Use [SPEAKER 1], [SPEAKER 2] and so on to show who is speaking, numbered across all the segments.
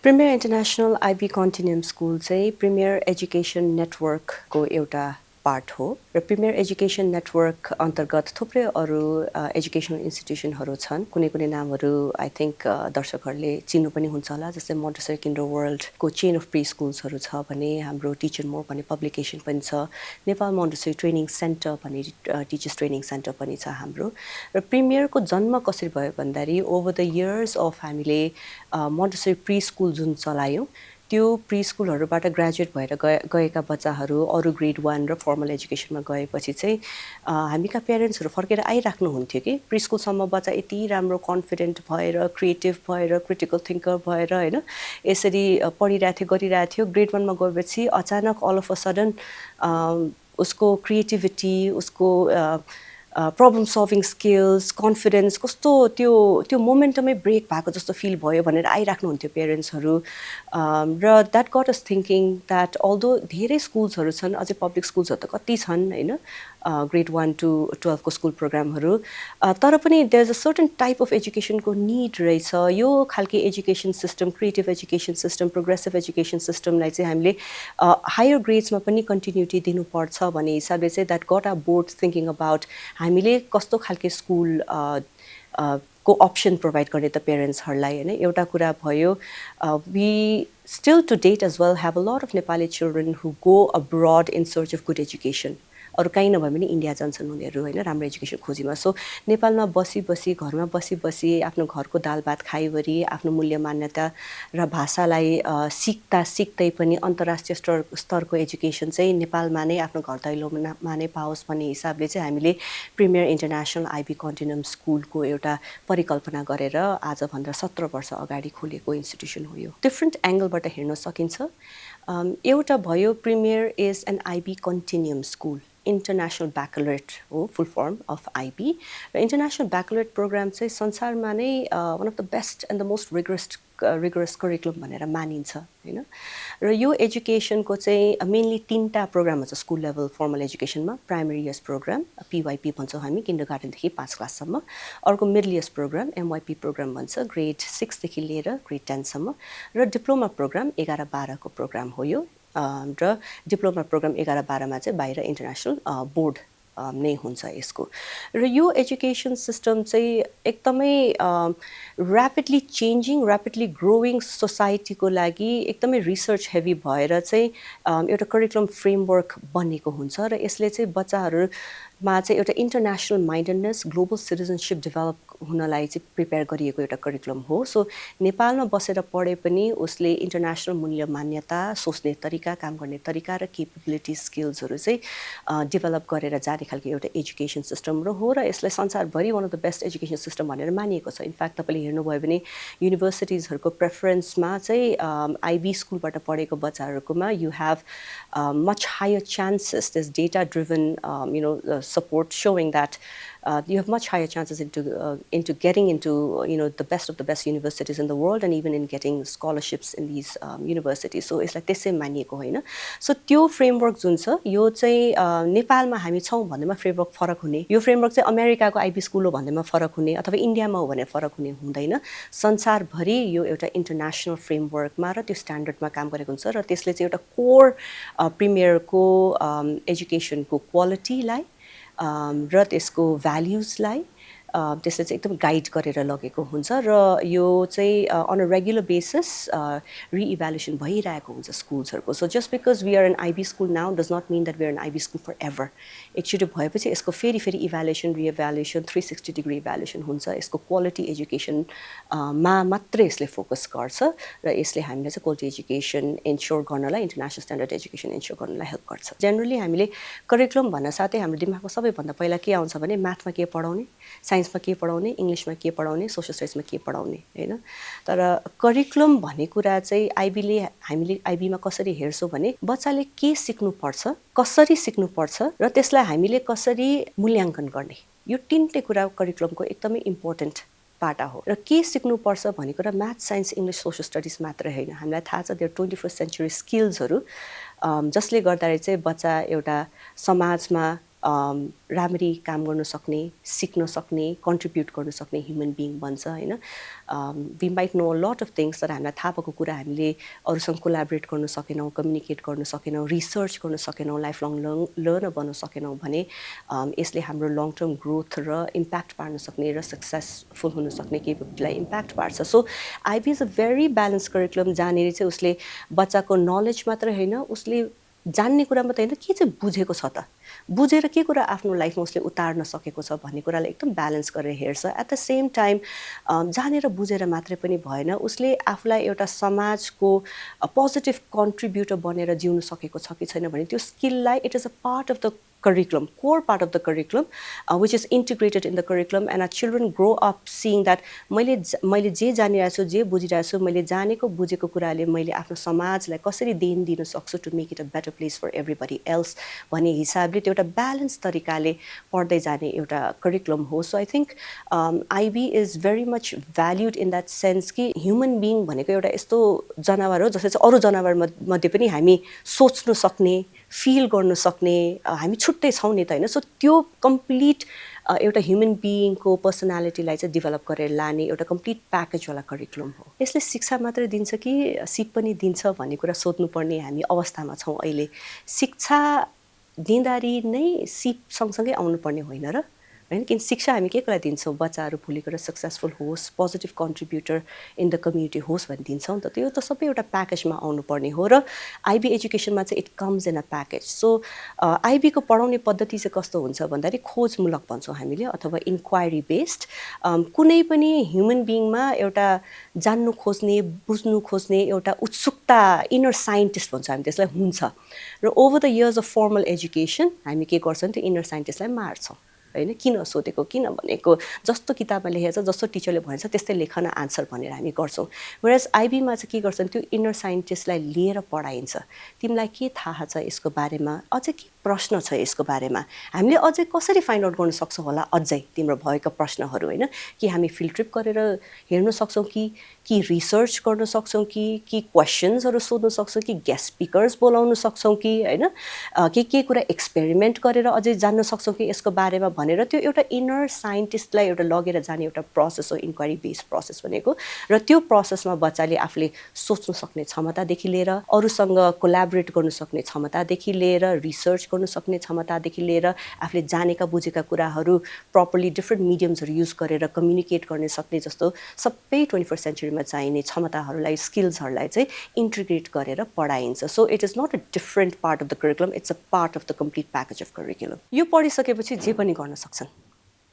[SPEAKER 1] Premier international IB continuum school चाहिँ premier education नेटवर्कको एउटा पार्ट हो र प्रिमियर एजुकेसन नेटवर्क अन्तर्गत थुप्रै अरू एजुकेसनल इन्स्टिट्युसनहरू छन् कुनै कुनै नामहरू आई थिङ्क दर्शकहरूले चिन्नु पनि हुन्छ होला जस्तै मोन्टेसरी किन्डर वर्ल्डको चेन अफ प्री स्कुल्सहरू छ भने हाम्रो टिचर मोर भन्ने पब्लिकेसन पनि छ नेपाल मोन्टेसरी ट्रेनिङ सेन्टर भन्ने टिचर्स ट्रेनिङ सेन्टर पनि छ हाम्रो र प्रिमियरको जन्म कसरी भयो भन्दाखेरि ओभर द इयर्स अफ हामीले मोन्टेसरी प्री स्कुल जुन चलायौँ त्यो प्री स्कुलहरूबाट ग्रेजुएट भएर गएका बच्चाहरू अरू ग्रेड 1 र फर्मल एजुकेसनमा गएपछि चाहिँ हामीका पेरेन्ट्सहरू फर्केर आइराख्नुहुन्थ्यो कि प्री स्कुलसम्म बच्चा यति राम्रो कन्फिडेन्ट भएर क्रिएटिभ भएर क्रिटिकल थिङ्कर भएर होइन यसरी पढिरहेको थियो गरिरहेको थियो ग्रेड 1मा गएपछि अचानक अल अफ अ सडन उसको क्रिएटिभिटी उसको प्रब्लम सल्भिङ स्किल्स कन्फिडेन्स कस्तो त्यो मोमेन्टमै ब्रेक भएको जस्तो फिल भयो भनेर आइराख्नुहुन्थ्यो पेरेन्ट्सहरू र that got us thinking that although धेरै स्कुल्सहरू छन् अझै पब्लिक स्कुल्सहरू त कति छन् होइन ग्रेड 1 to 12 को स्कुल प्रोग्रामहरू तर पनि there is a certain type of एजुकेसनको निड रहेछ यो खालके education system creative education system progressive education सिस्टमलाई चाहिँ हामीले हायर ग्रेड्समा पनि कन्टिन्युटी दिनुपर्छ भन्ने हिसाबले चाहिँ that got a board thinking about हामीले कस्तो खालके स्कुल को अप्सन प्रोभाइड गर्ने त पेरेन्ट्सहरूलाई होइन एउटा कुरा भयो we still to date as well have a lot of Nepali children who go abroad in search of good education अरू कहीँ नभए पनि इन्डिया जान्छन् उनीहरू होइन राम्रो एजुकेसन खोजीमा सो नेपालमा बसी घरमा बसी आफ्नो घरको दाल भात खाइवरी आफ्नो मूल्य मान्यता र भाषालाई सिक्दै पनि अन्तर्राष्ट्रिय स्तरको एजुकेसन चाहिँ नेपालमा नै आफ्नो घर दैलोमा नै पाओस् भन्ने हिसाबले चाहिँ हामीले प्रिमियर इन्टरनेसनल आइबी कन्टिन्युम स्कुलको एउटा परिकल्पना गरेर आजभन्दा 17 वर्ष अगाडि खोलेको इन्स्टिट्युसन हो यो डिफ्रेन्ट एङ्गलबाट हेर्न सकिन्छ एउटा भयो Premier is an IB continuum school international baccalaureate हो फुल फर्म अफ आइबी र इन्टरनेसनल ब्याकलरेट प्रोग्राम चाहिँ संसारमा नै one of the best and the most rigorous curriculum भनेर मानिन्छ होइन र यो एजुकेसनको चाहिँ मेनली 3टा प्रोग्राम हुन्छ स्कुल लेभल फर्मल एजुकेसनमा प्राइमरी इयर्स प्रोग्राम पिवाइपी भन्छौँ हामी किन्डर गार्डनदेखि 5 क्लाससम्म अर्को middle years programme MYP programme भन्छ ग्रेड 6 देखि लिएर ग्रेड 10 सम्म र डिप्लोमा प्रोग्राम 11-12 को प्रोग्राम हो यो र डिप्लोमा प्रोग्राम 11-12मा चाहिँ बाहिर इन्टरनेसनल बोर्ड नै हुन्छ यसको र यो एजुकेसन सिस्टम चाहिँ एकदमै ऱ्यापिडली चेन्जिङ ऱ्यापिडली ग्रोइङ सोसाइटीको लागि एकदमै रिसर्च हेभी भएर चाहिँ एउटा करिकुलम फ्रेमवर्क बनेको हुन्छ र यसले चाहिँ बच्चाहरूमा चाहिँ एउटा international mindedness global citizenship develop हुनलाई चाहिँ प्रिपेयर गरिएको एउटा करिकुलम हो सो नेपालमा बसेर पढे पनि उसले इन्टरनेसनल मूल्य मान्यता सोच्ने तरिका काम गर्ने तरिका र केपेबिलिटी स्किल्सहरू चाहिँ डेभलप गरेर जाने खालको एउटा एजुकेसन सिस्टम हो र यसलाई संसारभरि one of the best education system भनेर मानिएको छ इनफ्याक्ट तपाईँले हेर्नुभयो भने युनिभर्सिटिजहरूको प्रेफरेन्समा चाहिँ आइबी स्कुलबाट पढेको बच्चाहरूकोमा you have much higher chances this data driven support showing that you have much higher chances into getting into the best of the best universities in the world and even in getting scholarships in these universities so यसलाई त्यसै मानिएको होइन so त्यो framework जुन छ यो चाहिँ नेपालमा हामी छौँ भन्दैमा फ्रेमवर्क फरक हुने यो फ्रेमवर्क चाहिँ अमेरिकाको आइबी स्कुल हो भन्दैमा फरक हुने अथवा इन्डियामा हो भने फरक हुने हुँदैन संसारभरि यो एउटा इन्टरनेसनल फ्रेमवर्कमा र त्यो स्ट्यान्डर्डमा काम गरेको हुन्छ र त्यसले चाहिँ एउटा कोर प्रिमियरको एजुकेसनको क्वालिटीलाई र त्यसको भ्याल्युजलाई त्यसले चाहिँ एकदम गाइड गरेर लगेको हुन्छ र यो चाहिँ on a regular basis reevaluation भइरहेको हुन्छ स्कुल्सहरूको so just because we are an IB school now does not mean that we are an IB school forever एकचोटि भएपछि यसको फेरि इभ्यालुएसन रिइभ्यालुएसन 360 डिग्री इभ्यालुएसन हुन्छ यसको क्वालिटी एजुकेसनमा मात्रै यसले फोकस गर्छ र यसले हामीलाई चाहिँ क्वालिटी एजुकेसन इन्स्योर गर्नलाई इन्टरनेसनल स्ट्यान्डर्ड एजुकेसन इन्स्योर गर्नलाई हेल्प गर्छ जेनरली हामीले करिकुलम भन्न साथै हाम्रो दिमागमा सबैभन्दा पहिला के आउँछ भने म्याथमा के पढाउने साइन्समा के पढाउने इङ्ग्लिसमा के पढाउने सोसियल स्टडिजमा के पढाउने होइन तर करिकुलम भन्ने कुरा चाहिँ हामीले आइबीमा कसरी हेर्छौँ भने बच्चाले के सिक्नुपर्छ कसरी सिक्नुपर्छ र त्यसलाई हामीले कसरी मूल्याङ्कन गर्ने यो 3टै कुरा करिकुलमको एकदमै इम्पोर्टेन्ट पाटा हो र के सिक्नुपर्छ भन्ने कुरा math science English social studies मात्रै होइन हामीलाई थाहा छ देयर 21st सेन्चुरी स्किल्सहरू जसले गर्दाखेरि चाहिँ बच्चा एउटा समाजमा राम्ररी काम गर्न सक्ने, सिक्न सक्ने, कन्ट्रिब्युट गर्न सक्ने ह्युमन बिइङ बन्छ हैन। We might know a lot of things तर हामीलाई थाहा भएको कुरा हामीले अरूसँग कोलाबोरेट गर्न सकेनौँ, कम्युनिकेट गर्न सकेनौँ, रिसर्च गर्न सकेनौँ, लाइफ लङ लर्नर बन्न सकेनौँ भने यसले हाम्रो लङ टर्म ग्रोथ र इम्प्याक्ट पार्न सक्ने र सक्सेसफुल हुन सक्ने केपेबिलिटीलाई इम्प्याक्ट पार्छ। So IB is a very balance curriculum जहाँनिर चाहिँ उसले बच्चाको नलेज मात्रै होइन, उसले जान्ने कुरा मात्रै होइन, के चाहिँ बुझेको छ त, बुझेर के कुरा आफ्नो लाइफमा उसले उतार्न सकेको छ भन्ने कुरालाई एकदम ब्यालेन्स गरेर हेर्छ। एट द सेम टाइम जानेर बुझेर मात्रै पनि भएन, उसले आफूलाई एउटा समाजको पोजिटिभ कन्ट्रिब्युटर बनेर जिउन सकेको छ कि छैन भने त्यो स्किललाई it is a part of the curriculum, core part of the curriculum, which is integrated in the curriculum, and our children grow up seeing that मैले जे जानिरहेको छु, जे बुझिरहेको छु, मैले जानेको बुझेको कुराले मैले आफ्नो समाजलाई कसरी देन दिन सक्छु to make it a better place for everybody else भन्ने हिसाबले त्यो एउटा ब्यालेन्स तरिकाले पढ्दै जाने एउटा करिकुलम हो। So I think IB is very much valued in that sense कि ह्युमन बिइङ भनेको एउटा यस्तो जनावर हो जसले चाहिँ अरू जनावर मध्ये पनि हामी सोच्नु सक्ने, फिल गर्न सक्ने, हामी छुट्टै छौँ नि त होइन। सो त्यो कम्प्लिट एउटा ह्युमन बिइङको पर्सनालिटीलाई चाहिँ डेभलप गरेर लाने एउटा कम्प्लिट प्याकेजवाला करिकुलम हो। यसले शिक्षा मात्रै दिन्छ कि सिप पनि दिन्छ भन्ने कुरा सोध्नुपर्ने हामी अवस्थामा छौँ अहिले। शिक्षा दिँदाखेरि नै सिप सँगसँगै आउनुपर्ने होइन र होइन, किन शिक्षा हामी के को लागि दिन्छौँ, बच्चाहरू भोलि गएर सक्सेसफुल होस्, positive contributor in the community होस् भन्ने दिन्छौँ नि त। त्यो त सबै एउटा प्याकेजमा आउनुपर्ने हो र आइबी एजुकेसनमा चाहिँ it comes in a package. So आइबीको पढाउने पद्धति चाहिँ कस्तो हुन्छ भन्दाखेरि खोजमूलक भन्छौँ हामीले अथवा इन्क्वायरी बेस्ड। कुनै पनि ह्युमन बिइङमा एउटा जान्नु खोज्ने, बुझ्नु खोज्ने एउटा उत्सुकता, इनर साइन्टिस्ट भन्छौँ हामी त्यसलाई, हुन्छ। र over the years of formal education हामी के गर्छौँ त्यो इनर साइन्टिस्टलाई मार्छौँ होइन, किन सोधेको, किन भनेको, जस्तो किताबमा लेखेको छ, जस्तो टिचरले भनेको छ त्यस्तै लेख न आन्सर भनेर हामी गर्छौँ। वेयरएज आइबीमा चाहिँ के गर्छन् त्यो इनर साइन्टिस्टलाई लिएर पढाइन्छ। तिमीलाई के थाहा छ यसको बारेमा, अझै के प्रश्न छ यसको बारेमा, हामीले अझै कसरी फाइन्ड आउट गर्न सक्छौँ होला अझै तिम्रो भएका प्रश्नहरू होइन, कि हामी फिल्ड ट्रिप गरेर हेर्न सक्छौँ कि रिसर्च गर्न सक्छौँ कि क्वेसन्सहरू सोध्न सक्छौँ कि गेस्ट स्पिकर्स बोलाउन सक्छौँ कि होइन, के कुरा एक्सपेरिमेन्ट गरेर अझै जान्न सक्छौँ कि यसको बारेमा भनेर त्यो एउटा इनर साइन्टिस्टलाई एउटा लगेर जाने एउटा प्रोसेस हो इन्क्वायरी बेस्ड प्रोसेस भनेको। र त्यो प्रोसेसमा बच्चाले आफूले सोच्न सक्ने क्षमतादेखि लिएर, अरूसँग कोलाबोरेट गर्न सक्ने क्षमतादेखि लिएर, रिसर्च गर्न सक्ने क्षमतादेखि लिएर, आफूले जानेका बुझेका कुराहरू प्रपरली डिफ्रेन्ट मिडियम्सहरू युज गरेर कम्युनिकेट गर्न सक्ने जस्तो सबै 21st सेन्चुरीमा चाहिने क्षमताहरूलाई, स्किल्सहरूलाई चाहिँ इन्टिग्रेट गरेर पढाइन्छ। So it is not a different part of the curriculum, it's a part of the complete package of curriculum. यो पढिसकेपछि जे पनि गर्न सक्छन्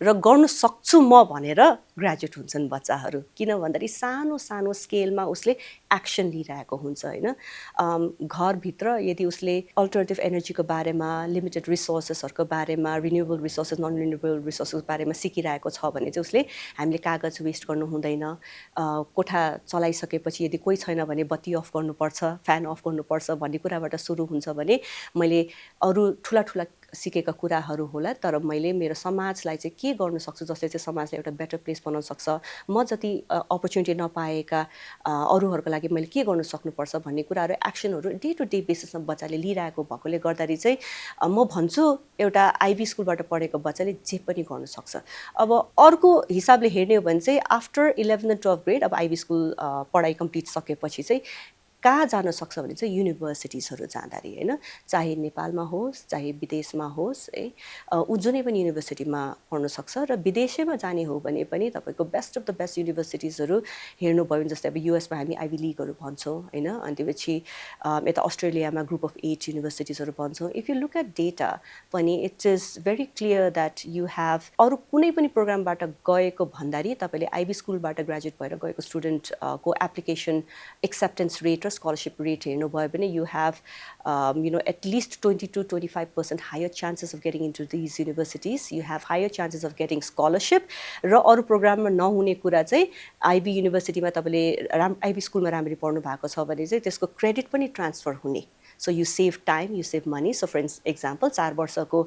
[SPEAKER 1] र गर्न सक्छु म भनेर ग्रेजुएट हुन्छन् बच्चाहरू, किन भन्दाखेरि सानो सानो स्केलमा उसले एक्सन लिइरहेको हुन्छ होइन। घरभित्र यदि उसले अल्टरनेटिभ एनर्जीको बारेमा, लिमिटेड रिसोर्सेसहरूको बारेमा, renewable resources, non renewable resources बारेमा सिकिरहेको छ भने चाहिँ उसले हामीले कागज वेस्ट गर्नु हुँदैन, कोठा चलाइसकेपछि यदि कोही छैन भने बत्ती अफ गर्नुपर्छ, फ्यान अफ गर्नुपर्छ भन्ने कुराबाट सुरु हुन्छ भने मैले अरू ठुला ठुला सिकेका कुराहरू होला तर मैले मेरो समाजलाई चाहिँ के गर्न सक्छु जसले चाहिँ समाजलाई एउटा बेटर प्लेस बनाउन सक्छ, म जति अपर्च्युनिटी नपाएका अरूहरूको लागि मैले के गर्न सक्नुपर्छ भन्ने कुराहरू, एक्सनहरू डे टु डे बेसिसमा बच्चाले लिइरहेको भएकोले गर्दाखेरि चाहिँ म भन्छु एउटा आइबी स्कुलबाट पढेको बच्चाले जे पनि गर्न सक्छ। अब अर्को हिसाबले हेर्ने हो भने चाहिँ after 11th and 12th grade अब आइबी स्कुल पढाइ कम्प्लिट सकेपछि चाहिँ कहाँ जान सक्छ भने चाहिँ युनिभर्सिटिजहरू जाँदाखेरि होइन, चाहे नेपालमा होस् चाहे विदेशमा होस् है, ऊ जुनै पनि युनिभर्सिटीमा पढ्न सक्छ। र विदेशैमा जाने हो भने पनि तपाईँको बेस्ट अफ द बेस्ट युनिभर्सिटिजहरू हेर्नुभयो भने जस्तै अब युएसमा हामी आइबी लिगहरू भन्छौँ होइन, अनि त्यसपछि यता अस्ट्रेलियामा ग्रुप अफ 8 युनिभर्सिटिजहरू भन्छौँ। If you look at data पनि it is very clear that you have अरू कुनै पनि प्रोग्रामबाट गएको भन्दाखेरि तपाईँले आइबी स्कुलबाट ग्रेजुएट भएर गएको स्टुडेन्टको एप्लिकेसन एक्सेप्टेन्स रेट र स्कलरसिप रेट हेर्नुभयो भने you have at least 20 to 25% higher chances of getting into these universities, you have higher chances of getting scholarship. र अरू प्रोग्राममा नहुने कुरा चाहिँ आइबी युनिभर्सिटीमा तपाईँले आइबी स्कुलमा राम्ररी पढ्नु भएको छ भने चाहिँ त्यसको क्रेडिट पनि ट्रान्सफर हुने। So you save time, you save money. So for example 4 वर्षको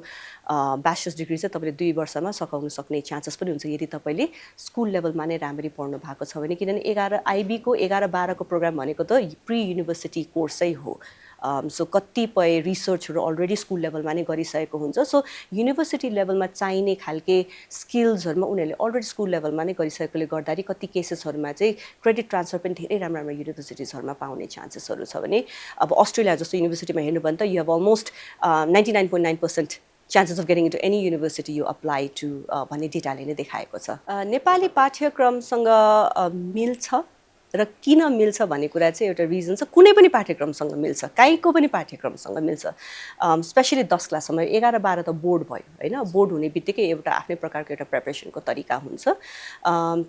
[SPEAKER 1] ब्याचलर्स डिग्री चाहिँ तपाईँले 2 वर्षमा सकाउन सक्ने चान्सेस पनि हुन्छ यदि तपाईँले स्कुल लेभलमा नै राम्ररी पढ्नु भएको छ भने, किनभने आइबीको 11-12 को प्रोग्राम भनेको त प्री युनिभर्सिटी कोर्सै हो। सो कतिपय रिसर्चहरू अलरेडी स्कुल लेभलमा नै गरिसकेको हुन्छ सो युनिभर्सिटी लेभलमा चाहिने खालके स्किल्सहरूमा उनीहरूले अलरेडी स्कुल लेभलमा नै गरिसकेकोले गर्दाखेरि कति केसेसहरूमा चाहिँ क्रेडिट ट्रान्सफर पनि धेरै राम्रो राम्रो युनिभर्सिटिजहरूमा पाउने चान्सेसहरू छ भने अब अस्ट्रेलिया जस्तो युनिभर्सिटीमा हेर्नु भने त you have almost 99.9% chances of getting into any university you apply to भन्ने डेटाले नै देखाएको छ नेपाली पाठ्यक्रमसँग मिल्छ र किन मिल्छ भन्ने कुरा चाहिँ एउटा रिजन छ कुनै पनि पाठ्यक्रमसँग मिल्छ काहीँको पनि पाठ्यक्रमसँग मिल्छ स्पेसली 10 क्लाससम्म 11 12 त बोर्ड भयो हैन बोर्ड हुने बित्तिकै एउटा आफ्नै प्रकारको एउटा प्रिपरेसनको तरिका हुन्छ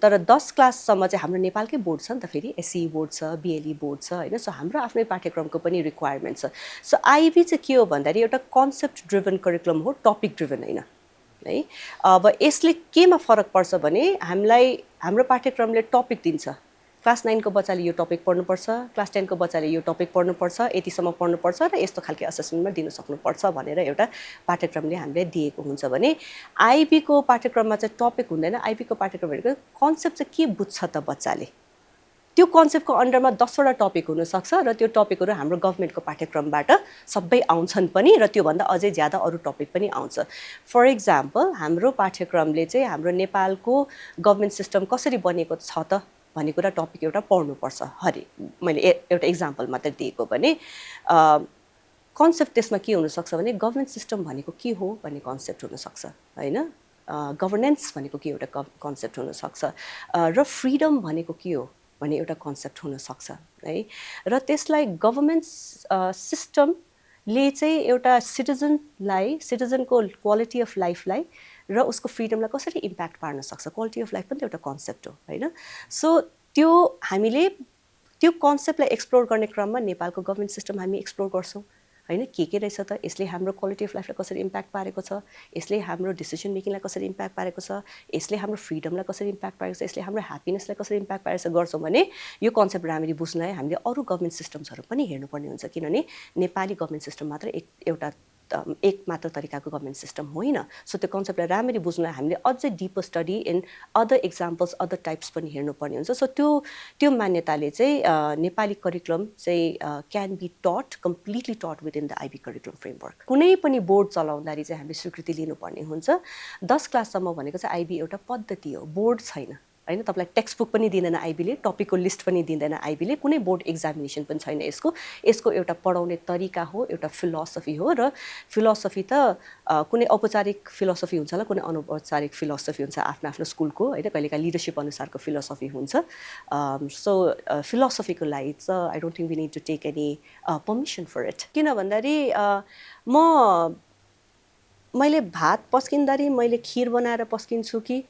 [SPEAKER 1] तर 10 क्लाससम्म चाहिँ हाम्रो नेपालकै बोर्ड छ नि त फेरि एसई बोर्ड छ बीएलई बोर्ड छ हैन सो हाम्रो आफ्नै पाठ्यक्रमको पनि रिक्वायरमेन्ट छ सो आईबी चाहिँ के हो भन्दाखेरि एउटा कन्सेप्ट ड्रिभन करिकुलम हो टपिक ड्रिभन हैन है अब यसले केमा फरक पर्छ भने हामीलाई हाम्रो पाठ्यक्रमले टपिक दिन्छ क्लास 9 को बच्चाले यो टपिक पढ्नुपर्छ क्लास 10 को बच्चाले यो टपिक पढ्नुपर्छ यतिसम्म पढ्नुपर्छ र यस्तो खालको असेसमेन्टमा दिन सक्नुपर्छ भनेर एउटा पाठ्यक्रमले हामीले दिएको हुन्छ भने आईबी को पाठ्यक्रममा चाहिँ टपिक हुँदैन आईबी को पाठ्यक्रम भनेको कन्सेप्ट चाहिँ के बुझ्छ त बच्चाले त्यो कन्सेप्टको अन्डरमा 10 वटा टपिक हुन सक्छ र त्यो टपिकहरू हाम्रो गभर्नमेन्टको पाठ्यक्रमबाट सबै आउँछन् पनि र त्यो भन्दा अझै ज्यादा अरु टपिक पनि आउँछ फर एक्जाम्पल हाम्रो पाठ्यक्रमले चाहिँ हाम्रो नेपालको गभर्नमेन्ट सिस्टम कसरी बनेको छ त भन्ने कुरा टपिक एउटा पढ्नुपर्छ हरे मैले एउटा एक्जाम्पल मात्र दिएको भने कन्सेप्ट त्यसमा के हुन सक्छ भने गभर्नमेन्ट सिस्टम भनेको के हो भन्ने कन्सेप्ट हुन सक्छ हैन गभर्नेन्स भनेको के एउटा कन्सेप्ट हुन सक्छ र फ्रीडम भनेको के हो भन्ने एउटा कन्सेप्ट हुन सक्छ है र त्यसलाई गभर्नमेन्ट सिस्टमले चाहिँ एउटा सिटिजनको क्वालिटी अफ लाइफलाई र उसको फ्रीडमलाई कसरी इम्प्याक्ट पार्न सक्छ क्वालिटी अफ लाइफ पनि त एउटा कन्सेप्ट हो हैन सो त्यो हामीले त्यो कन्सेप्टलाई एक्सप्लोर गर्ने क्रममा नेपालको गभर्नमेन्ट सिस्टम हामी एक्सप्लोर गर्छौं हैन के रहेछ त यसले हाम्रो क्वालिटी अफ लाइफलाई कसरी इम्प्याक्ट पारेको छ यसले हाम्रो डिसिजन मेकिङलाई कसरी इम्प्याक्ट पारेको छ यसले हाम्रो फ्रीडमलाई कसरी इम्प्याक्ट पारेको छ यसले हाम्रो ह्याप्पीनेसलाई कसरी इम्प्याक्ट पारेको छ गर्छौं भने यो कन्सेप्ट राम्ररी बुझ्नलाई हामीले अरु गभर्नमेन्ट सिस्टम्सहरु पनि हेर्नुपर्ने हुन्छ किनभने नेपाली गभर्नमेन्ट सिस्टम मात्र एउटा एक मात्र तरिकाको गभर्नमेन्ट सिस्टम होइन सो त्यो कन्सेप्टलाई राम्ररी बुझ्नलाई हामीले अझै deeper study in other examples other types पनि हेर्नुपर्ने हुन्छ सो त्यो मान्यताले चाहिँ नेपाली करिकुलम चाहिँ can be taught completely taught within the IB curriculum framework कुनै पनि बोर्ड चलाउँदाखेरि चाहिँ हामीले स्वीकृति लिनुपर्ने हुन्छ 10 क्लाससम्म भनेको चाहिँ आईबी एउटा पद्धति हो बोर्ड छैन हैन तपाईलाई टेक्स्ट बुक पनि दिँदैन आईबीले टपिकको लिस्ट पनि दिँदैन आईबीले कुनै बोर्ड एक्जामिनेसन पनि छैन यसको एउटा पढाउने तरिका हो एउटा फिलोसफी हो र फिलोसफी त कुनै औपचारिक फिलोसफी हुन्छ होला कुनै अनौपचारिक फिलोसफी हुन्छ आफ्नो आफ्नो स्कुलको हैन कहिलेका लिडरशिप अनुसारको फिलोसफी हुन्छ सो फिलोसफीको लागि चाहिँ I don't think we need to take any permission for it किन भन्दाखेरि मैले भात पस्किँदाखेरि मैले खीर बनाएर पस्किन्छु कि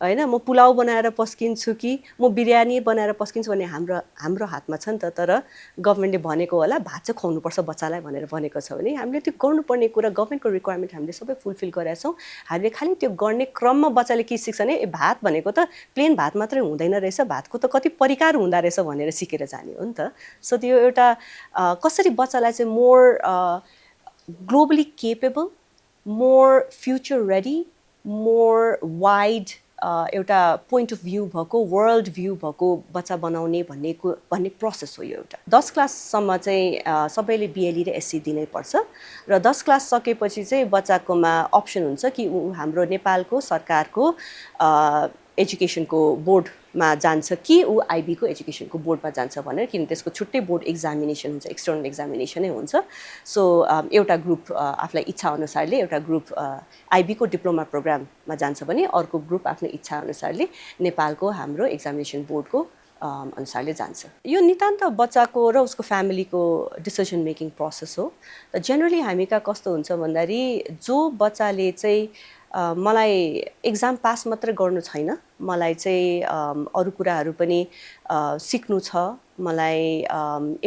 [SPEAKER 1] हैन म पुलाउ बनाएर पस्किन्छु कि म बिरयानी बनाएर पस्किन्छु भन्ने हाम्रो हातमा छ नि त तर गभर्नमेन्टले भनेको होला भात चाहिँ खुवाउनु पर्छ बच्चालाई भनेर भनेको छ भने हामीले त्यो गर्नुपर्ने कुरा गभर्नमेन्टको रिक्वायरमेन्ट हामीले सबै फुलफिल गरेका छौं हामीले खाली त्यो गर्ने क्रममा बच्चाले के सिक्छ भने भात भनेको त प्लेन भात मात्रै हुँदैन रहेछ भातको त कति परिकार हुँदा रहेछ भनेर सिकेर जाने हो नि त सो त्यो एउटा कसरी बच्चालाई चाहिँ more globally capable more future ready more wide एउटा पोइन्ट अफ भ्यू भएको वर्ल्ड भ्यू भएको बच्चा बनाउने भन्ने प्रोसेस हो यो एउटा 10 क्लाससम्म चाहिँ सबैले बीएलई र एससी दिनै पर्छ र 10 क्लास सकेपछि चाहिँ बच्चाकोमा अप्सन हुन्छ कि हाम्रो नेपालको सरकारको एजुकेसनको बोर्डमा जान्छ कि उ आईबी को एजुकेसनको बोर्डमा जान्छ भनेर किन त्यसको छुट्टै बोर्ड एक्जामिनेसन हुन्छ एक्सटर्नल एक्जामिनेसनै हुन्छ सो एउटा ग्रुप आफुलाई इच्छा अनुसारले एउटा ग्रुप आईबी को डिप्लोमा प्रोग्राममा जान्छ भने अर्को ग्रुप आफ्नो इच्छा अनुसारले नेपालको हाम्रो एक्जामिनेसन बोर्डको अनुसारले जान्छ यो नितान्त बच्चाको र उसको फ्यामिलीको डिसिजन मेकिङ प्रोसेस हो जनरली हामी का कस्तो हुन्छ भन्दाखेरि जो बच्चाले चाहिँ मलाई एक्जाम पास मात्र गर्नु छैन मलाई चाहिँ अरु कुराहरु पनि सिक्नु छ मलाई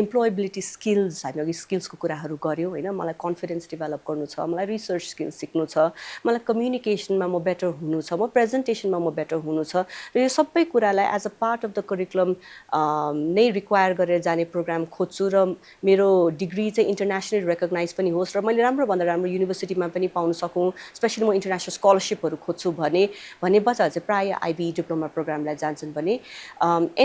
[SPEAKER 1] एम्प्लोयबिलिटी स्किल्स हामी अघि स्किल्सको कुराहरु गर्यौ हैन मलाई कन्फिडेन्स डेभलप गर्नु छ मलाई रिसर्च स्किल्स सिक्नु छ मलाई कम्युनिकेसनमा म बेटर हुनु छ म प्रेजेन्टेसनमा म बेटर हुनु छ र यो सबै कुरालाई as a part of the curriculum नै रिक्वायर गरेर जाने प्रोग्राम खोज्छु र मेरो डिग्री चाहिँ इन्टरनेशनली रेकग्नाइज पनि होस् र मैले राम्रो भन्दा राम्रो युनिभर्सिटीमा पनि पाउन सकूँ स्पेशली म इन्टरनेशनल स्कलरशिपहरु खोज्छु भने बच्चाहरु चाहिँ प्राय आईबी IB डिप्लोमा प्रोग्रामलाई जान्छन् भने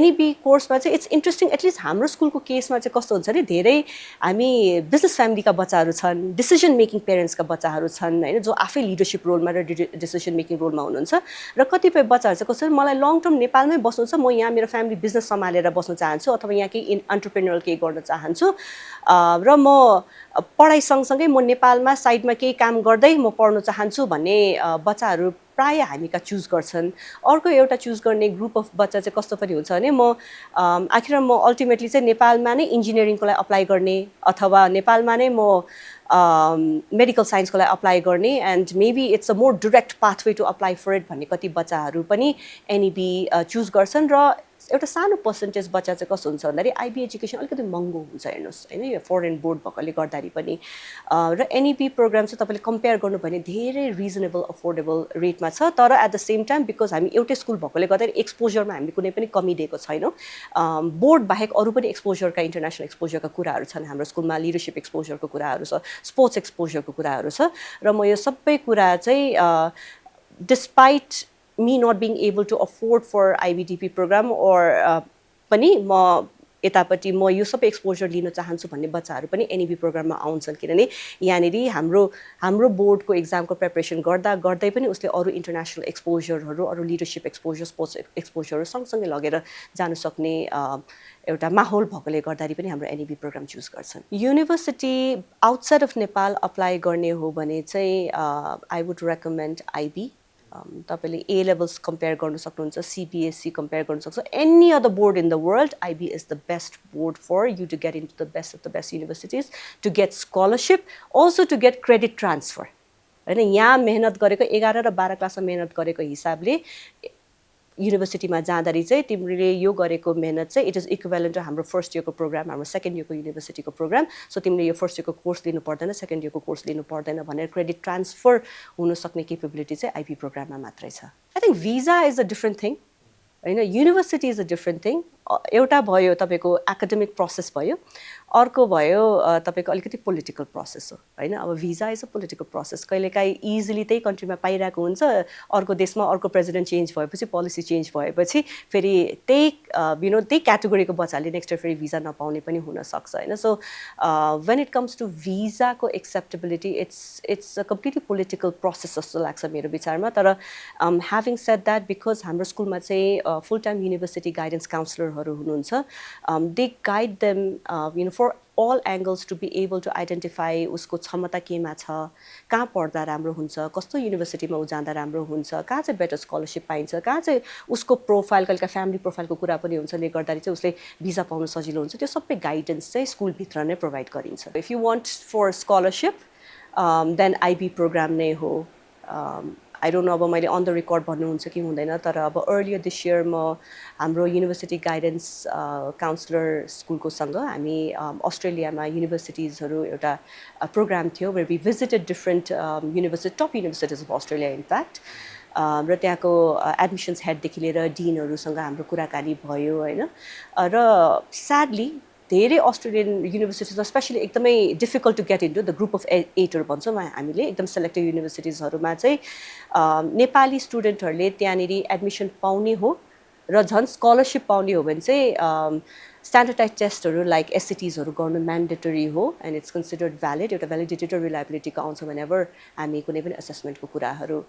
[SPEAKER 1] NEB कोर्समा चाहिँ इट्स इन्ट्रेस्टिङ एटलिस्ट हाम्रो स्कुलको केसमा चाहिँ कस्तो हुन्छ भने धेरै हामी बिजनेस फ्यामिलीका बच्चाहरू छन् डिसिजन मेकिङ पेरेन्ट्सका बच्चाहरू छन् हैन जो आफै लिडरसिप रोलमा र डिसिजन मेकिङ रोलमा हुनुहुन्छ र कतिपय बच्चाहरू चाहिँ कस्तो मलाई लङ टर्म नेपालमै बस्नु छ म यहाँ मेरो फ्यामिली बिजनेस सम्हालेर बस्न चाहन्छु अथवा यहाँ केही एन्टरप्रेन्योरल केही गर्न चाहन्छु र म पढाइ सँगसँगै म नेपालमा साइडमा केही काम गर्दै म पढ्न चाहन्छु भन्ने बच्चाहरू प्राय हामीका चुज गर्छन् अर्को एउटा चुज गर्ने ग्रुप अफ बच्चा चाहिँ कस्तो पनि हुन्छ भने म आखिर म अल्टिमेटली चाहिँ नेपालमा नै इन्जिनियरिङको लागि अप्लाई गर्ने अथवा नेपालमा नै म मेडिकल साइन्सको लागि अप्लाई गर्ने and maybe it's a more direct pathway to apply for it भन्ने कति बच्चाहरू पनि NEB चुज गर्छन् र एउटा सानो पर्सेन्टेज बच्चा चाहिँ कस्तो हुन्छ भन्दाखेरि IB एजुकेसन अलिकति महँगो हुन्छ हेर्नुहोस् हैन यो फरेन बोर्ड भएकोले गर्दाखेरि पनि र NEB प्रोग्राम चाहिँ तपाईँले कम्पेयर गर्नु भने धेरै रिजनेबल अफोर्डेबल रेटमा छ तर at the same time because हामी एउटै स्कुल भएकोले गर्दाखेरि एक्सपोजरमा हामीले कुनै पनि कमी दिएको छैनौँ बोर्ड बाहेक अरू पनि एक्सपोजरका इन्टरनेसनल एक्सपोजरका कुराहरू छन् हाम्रो स्कुलमा लिडरसिप एक्सपोजरको कुराहरू छ स्पोर्ट्स एक्सपोजरको कुराहरू छ र म यो सबै कुरा चाहिँ despite me not being able to afford for IBDP program or पनि म यतापट्टि म यो सबै एक्सपोजर लिन चाहन्छु भन्ने बच्चाहरू पनि NEB प्रोग्राममा आउँछन् किनभने यहाँनिर हाम्रो बोर्डको एक्जामको प्रिपरेसन गर्दा गर्दै पनि उसले अरू इन्टरनेसनल एक्सपोजरहरू अरू लिडरसिप एक्सपोजर स्पोर्ट्स एक्सपोजरहरू सँगसँगै लगेर जान सक्ने एउटा माहौल भएकोले गर्दाखेरि पनि हाम्रो NEB प्रोग्राम चुज गर्छन् university outside of Nepal apply गर्ने हो भने चाहिँ आई वुड रेकमेन्ड IB तपाईँले A levels कम्पेयर गर्न सक्नुहुन्छ CBSE कम्पेयर गर्न सक्नुहुन्छ any other board in the world IB is the best board for you to get into the best of the best universities to get scholarship also to get credit transfer होइन यहाँ मेहनत गरेको 11 र 12 क्लासमा मेहनत गरेको हिसाबले युनिभर्सिटीमा जाँदाखेरि चाहिँ तिमीले यो गरेको मेहनत चाहिँ इट इज इक्विभ्यालेन्ट टु हाम्रो फर्स्ट इयरको प्रोग्राम हाम्रो सेकेन्ड इयरको युनिभर्सिटीको प्रोग्राम सो तिमीले यो फर्स्ट इयरको कोर्स लिनु पर्दैन सेकेन्ड इयरको कोर्स लिनु पर्दैन भनेर क्रेडिट ट्रान्सफर हुन सक्ने केपेबिलिटी चाहिँ IB प्रोग्राममा मात्रै छ I think visa is a different thing हैन university is a different thing एउटा भयो तपाईँको एकाडेमिक प्रोसेस भयो अर्को भयो तपाईँको अलिकति पोलिटिकल प्रोसेस हो होइन अब visa is a political process कहिलेकाहीँ इजिली त्यही कन्ट्रीमा पाइरहेको हुन्छ अर्को देशमा अर्को प्रेसिडेन्ट चेन्ज भएपछि पोलिसी चेन्ज भएपछि फेरि त्यही त्यही क्याटेगोरीको बच्चाले नेक्स्ट इयर फेरि भिजा नपाउने पनि हुनसक्छ होइन so when it comes to भिजाको acceptability it's a completely political process जस्तो लाग्छ मेरो विचारमा तर ह्याभिङ सेड द्याट बिकज हाम्रो स्कुलमा चाहिँ फुल टाइम युनिभर्सिटी गाइडेन्स काउन्सिलरहरू हुनुहुन्छ they guide them for all angles to be able to identify उसको क्षमता केमा छ कहाँ पढ्दा राम्रो हुन्छ कस्तो युनिभर्सिटीमा उ जाँदा राम्रो हुन्छ कहाँ चाहिँ बेटर स्कलरसिप पाइन्छ कहाँ चाहिँ उसको प्रोफाइल कहिलेका फ्यामिली प्रोफाइलको कुरा पनि हुन्छले गर्दाखेरि चाहिँ उसले भिजा पाउन सजिलो हुन्छ त्यो सबै गाइडेन्स चाहिँ स्कुलभित्र नै प्रोभाइड गरिन्छ if you want for scholarship then IB program नै हो आई डोन्ट नो अब मैले अन द रेकर्ड भन्नुहुन्छ कि हुँदैन तर अब अर्लियर दिस इयर म हाम्रो युनिभर्सिटी गाइडेन्स काउन्सिलर स्कुलकोसँग हामी अस्ट्रेलियामा युनिभर्सिटिजहरू एउटा प्रोग्राम थियो where we visited different university top universities of Australia in fact र त्यहाँको एडमिसन्स हेडदेखि लिएर डिनहरूसँग हाम्रो कुराकानी भयो होइन र स्याडली धेरै अस्ट्रेलियन युनिभर्सिटिजमा स्पेसली एकदमै difficult to get into the group of 8हरू भन्छौँ हामीले एकदम सेलेक्टेड युनिभर्सिटिजहरूमा चाहिँ नेपाली स्टुडेन्टहरूले त्यहाँनिर एडमिसन पाउने हो र झन् स्कलरसिप पाउने हो भने चाहिँ स्ट्यान्डर्डाइज टेस्टहरू लाइक SATsहरू गर्नु म्यान्डेटरी हो एन्ड इट्स कन्सिडर्ड भ्यालिड एउटा भ्यालिडिटी र रिलायबिलिटीको आउँछ भनेभर हामी कुनै पनि असेसमेन्टको कुराहरू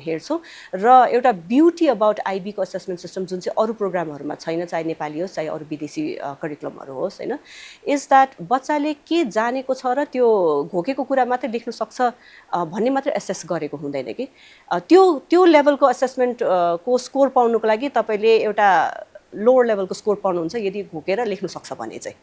[SPEAKER 1] हेर्छौँ र एउटा ब्युटी अबाउट IBको असेसमेन्ट सिस्टम जुन चाहिँ अरू प्रोग्रामहरूमा छैन चाहे नेपाली होस् चाहे अरू विदेशी करिकुलमहरू होस् होइन इज द्याट बच्चाले के जानेको छ र त्यो घोकेको कुरा मात्रै लेख्न सक्छ भन्ने मात्रै एसेस गरेको हुँदैन कि त्यो लेभलको असेसमेन्टको स्कोर पाउनुको लागि तपाईँले एउटा लोवर लेभलको स्कोर पाउनुहुन्छ यदि घोकेर लेख्न सक्छ भने चाहिँ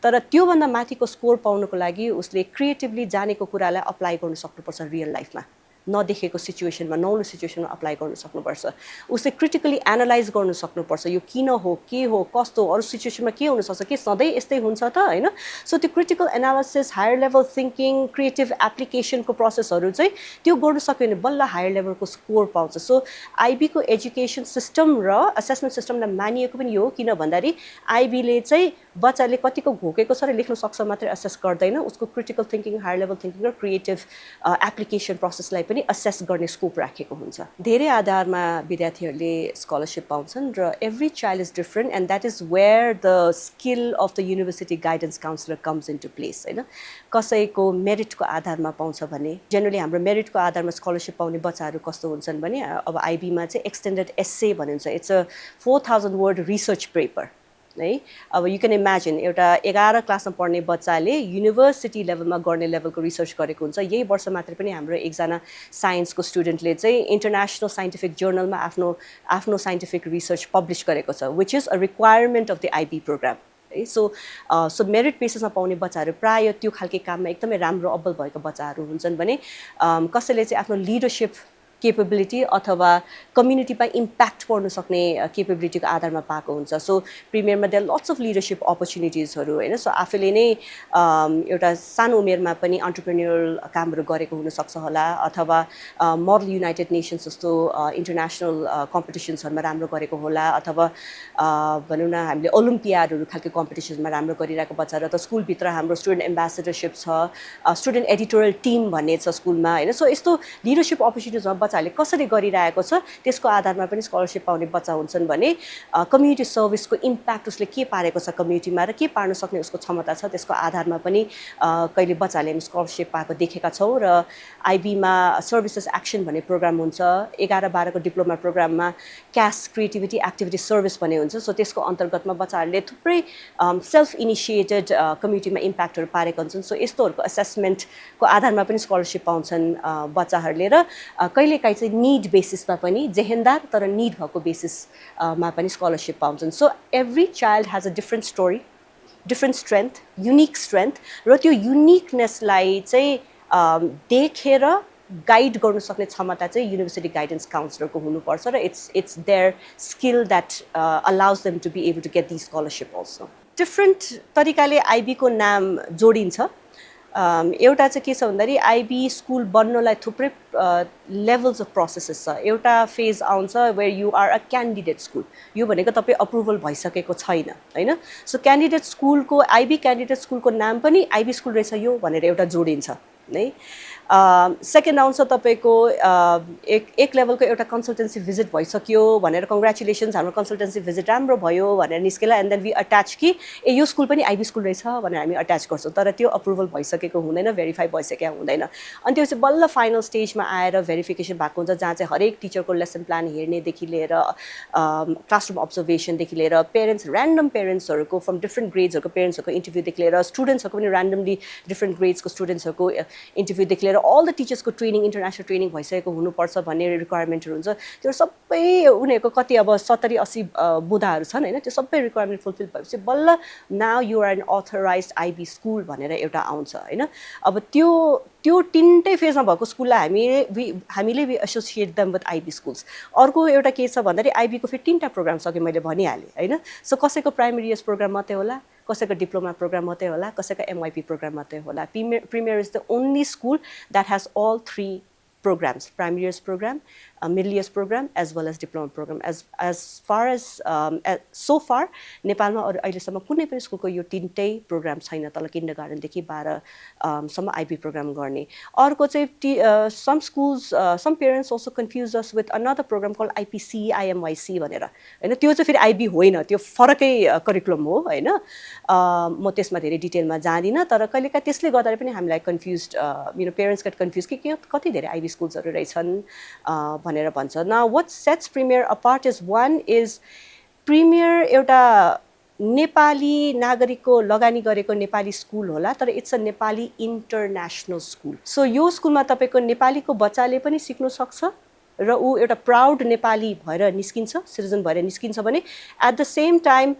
[SPEAKER 1] तर त्योभन्दा माथिको स्कोर पाउनुको लागि उसले क्रिएटिभली जानेको कुरालाई अप्लाई गर्न सक्नुपर्छ रियल लाइफमा नदेखेको सिचुएसनमा नौलो सिचुएसनमा अप्लाई गर्न सक्नुपर्छ उसले क्रिटिकली एनालाइज गर्न सक्नुपर्छ यो किन हो के हो कस्तो अरू सिचुएसनमा के हुनसक्छ के सधैँ यस्तै हुन्छ त होइन सो त्यो critical analysis higher level thinking creative एप्लिकेसनको प्रोसेसहरू चाहिँ त्यो गर्न सक्यो भने बल्ल हायर लेभलको स्कोर पाउँछ सो IBको एजुकेसन सिस्टम र असेसमेन्ट सिस्टमलाई मानिएको पनि हो किन भन्दाखेरि IBले चाहिँ बच्चाले कतिको घोकेको छ र लेख्न सक्छ मात्रै असेस गर्दैन उसको critical thinking higher level thinking र क्रिएटिभ एप्लिकेसन प्रोसेसलाई पनि असेस गर्ने स्कोप राखेको हुन्छ धेरै आधारमा विद्यार्थीहरूले स्कलरसिप पाउँछन् र every child is different and that is where the skill of the university guidance counselor comes into place होइन कसैको मेरिटको आधारमा पाउँछ भने जेनरली हाम्रो मेरिटको आधारमा स्कलरसिप पाउने बच्चाहरू कस्तो हुन्छन् भने अब आइबीमा चाहिँ एक्सटेन्डेड एस्से भनिन्छ it's a 4000 word research paper है अब यु क्यान इमेजिन एउटा 11 क्लासमा पढ्ने बच्चाले युनिभर्सिटी लेभलमा गर्ने लेभलको रिसर्च गरेको हुन्छ यही वर्ष मात्रै पनि हाम्रो एकजना साइन्सको स्टुडेन्टले चाहिँ इन्टरनेसनल साइन्टिफिक जर्नलमा आफ्नो साइन्टिफिक रिसर्च पब्लिस गरेको छ which is a requirement of the IB programme so merit बेसिसमा पाउने बच्चाहरू प्रायः त्यो खालके काममा एकदमै राम्रो अब्बल भएको बच्चाहरू हुन्छन् भने कसैले चाहिँ आफ्नो लिडरसिप केपेबिलिटी अथवा कम्युनिटीमा इम्प्याक्ट पर्न सक्ने केपेबिलिटीको आधारमा पाएको हुन्छ सो प्रिमियरमा देयर लट्स अफ लिडरसिप अपर्च्युनिटिजहरू होइन सो आफूले नै एउटा सानो उमेरमा पनि अन्टरप्रेन्योरल कामहरू गरेको हुनसक्छ होला अथवा मोडल युनाइटेड नेसन्स जस्तो इन्टरनेसनल कम्पिटिसन्सहरूमा राम्रो गरेको होला अथवा भनौँ न हामीले ओलम्पियाडहरू खालको कम्पिटिसनमा राम्रो गरिरहेको बच्चाहरू त स्कुलभित्र हाम्रो स्टुडेन्ट एम्बेसेडरसिप छ स्टुडेन्ट एडिटोरियल टिम भन्ने छ स्कुलमा होइन सो यस्तो लिडरसिप अपर्च्युनिटिजमा बच्चाहरूले कसरी गरिरहेको छ त्यसको आधारमा पनि स्कलरसिप पाउने बच्चा हुन्छन् भने कम्युनिटी सर्भिसको इम्प्याक्ट उसले के पारेको छ कम्युनिटीमा र के पार्न सक्ने उसको क्षमता छ त्यसको आधारमा पनि कहिले बच्चाहरूले हामी स्कलरसिप पाएको देखेका छौँ र आइबीमा सर्भिसेस एक्सन भन्ने प्रोग्राम हुन्छ 11-12को डिप्लोमा प्रोग्राममा क्यास क्रिएटिभिटी एक्टिभिटी सर्भिस भन्ने हुन्छ सो त्यसको अन्तर्गतमा बच्चाहरूले थुप्रै सेल्फ इनिसिएटेड कम्युनिटीमा इम्प्याक्टहरू पारेका हुन्छन् सो यस्तोहरूको असेसमेन्टको आधारमा पनि स्कलरसिप पाउँछन् बच्चाहरूले र कहिलेकाहीँ चाहिँ निड बेसिसमा पनि जेहेन्दार तर निड भएको बेसिसमा पनि स्कलरसिप पाउँछन् so every child has a different story different strength unique strength र त्यो युनिकनेसलाई चाहिँ देखेर गाइड गर्न सक्ने क्षमता चाहिँ युनिभर्सिटी गाइडेन्स काउन्सिलरको हुनुपर्छ र it's their skill that allows them to be able to get the scholarship also different तरिकाले आइबीको नाम जोडिन्छ एउटा चाहिँ के छ भन्दाखेरि आइबी स्कुल बन्नलाई थुप्रै लेभल्स अफ प्रोसेसेस छ एउटा फेज आउँछ where you are a candidate school यो भनेको तपाईँ अप्रुभल भइसकेको छैन होइन सो क्यान्डिडेट स्कुलको आइबी क्यान्डिडेट स्कुलको नाम पनि आइबी स्कुल रहेछ यो भनेर एउटा जोडिन्छ है सेकेन्ड आउँछ तपाईँको एक लेभलको एउटा कन्सल्टेन्सी भिजिट भइसक्यो भनेर कङ्ग्रेचुलेसन्स हाम्रो कन्सल्टेन्सी भिजिट राम्रो भयो भनेर निस्केला एन्ड देन वी अट्याच कि यो स्कुल पनि आइबी स्कुल रहेछ भनेर हामी अट्याच गर्छौँ तर त्यो अप्रुभल भइसकेको हुँदैन भेरिफाई भइसकेको हुँदैन अनि त्यो चाहिँ बल्ल फाइनल स्टेजमा आएर भेरिफिकेसन भएको हुन्छ जहाँ चाहिँ हरेक टिचरको लेसन प्लान हेर्नेदेखि लिएर क्लासरुम अब्जर्भेसनदेखि लिएर पेरेन्ट्स ऱ्यान्डम पेरेन्ट्सहरूको फ्रम डिफ्रेन्ट ग्रेड्सहरूको पेरेन्ट्सहरूको इन्टरभ्यूदेखि लिएर स्टुडेन्ट्सहरूको पनि ऱ्यान्डमली डिफ्रेन्ट ग्रेड्सको स्टुडेन्ट्सहरूको इन्टरभ्यूदेखि लिएर अल द टिचर्सको ट्रेनिङ इन्टरनेसनल ट्रेनिङ भइसकेको हुनुपर्छ भन्ने रिक्वायरमेन्टहरू हुन्छ त्यो सबै उनीहरूको कति अब 70-80 बुदाहरू छन् होइन त्यो सबै रिक्वायरमेन्ट फुलफिल भएपछि बल्ल now you are an authorised IB school भनेर एउटा आउँछ होइन अब त्यो तिनटै फेजमा भएको स्कुललाई हामीले we associate them with IB schools अर्को एउटा के छ भन्दाखेरि आइबीको फेरि 3टा प्रोग्राम छ कि मैले भनिहालेँ होइन सो कसैको प्राइमेरी इयर्स प्रोग्राम मात्रै होला कसैको डिप्लोमा प्रोग्राम मात्रै होला कसैको एमवाइपी प्रोग्राम मात्रै होला Premier is the only school that has all 3 programs, primary years program, middle years program, as well as diploma program. As far as so far, नेपालमा अहिलेसम्म कुनै पनि स्कुलको यो 3टै प्रोग्राम छैन तल किन्डरगार्टनदेखि 12 सम्म आइबी प्रोग्राम गर्ने अर्को चाहिँ some schools some parents also confuse us with another program called IPC IMYC भनेर हैन त्यो चाहिँ फेरि आइबी होइन त्यो फरकै करिकुलम हो हैन म त्यसमा धेरै डिटेलमा जाँदिन तर कहिलेकाहीँ त्यसले गर्दा पनि हामीलाई कन्फ्युज्ड पेरेन्ट्स गेट कन्फ्युज कि कति धेरै आइबी स्कुल्सहरू रहेछन् भनेर भन्छ now what sets premier apart is one is premier एउटा नेपाली नागरिकको लगानी गरेको नेपाली स्कुल होला तर it's a Nepali international school so यो स्कुलमा तपाईँको नेपालीको बच्चाले पनि सिक्न सक्छ र ऊ एउटा प्राउड नेपाली भएर निस्किन्छ सिटिजन भएर निस्किन्छ भने एट द सेम टाइम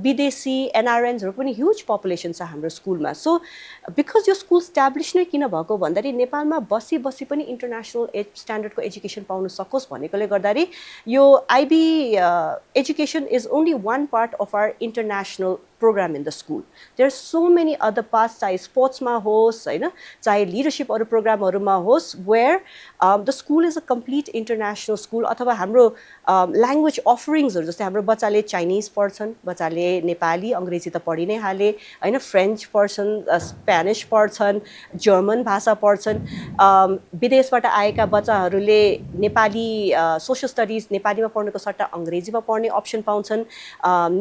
[SPEAKER 1] विदेशी एनआरएन्सहरू पनि ह्युज पपुलेसन छ हाम्रो स्कुलमा सो बिकज यो स्कुल स्ट्याब्लिस नै किन भएको भन्दाखेरि नेपालमा बसी पनि इन्टरनेसनल स्ट्यान्डर्डको एजुकेसन पाउन सकोस् भनेकोले गर्दाखेरि यो IB education is only one part of our international program in the school. There are so many other paths, चाहे स्पोर्ट्समा होस् हैन, चाहे लिडरशिप अरू प्रोग्रामहरुमा होस्, where the school is a complete international school. अथवा हाम्रो ल्याङ्ग्वेज अफरिङ्सहरु जस्तै हाम्रो बच्चाले चाइनिज पढ्छन्, बच्चाले नेपाली अंग्रेजी त पढि नै हाले हैन, फ्रेन्च पढ्छन्, स्पेनिश पढ्छन्, जर्मन भाषा पढ्छन्, विदेशबाट आएका बच्चाहरूले नेपाली सोशल स्टडिज नेपालीमा पढ्नुको सट्टा अंग्रेजीमा पढ्ने अप्सन पाउँछन्,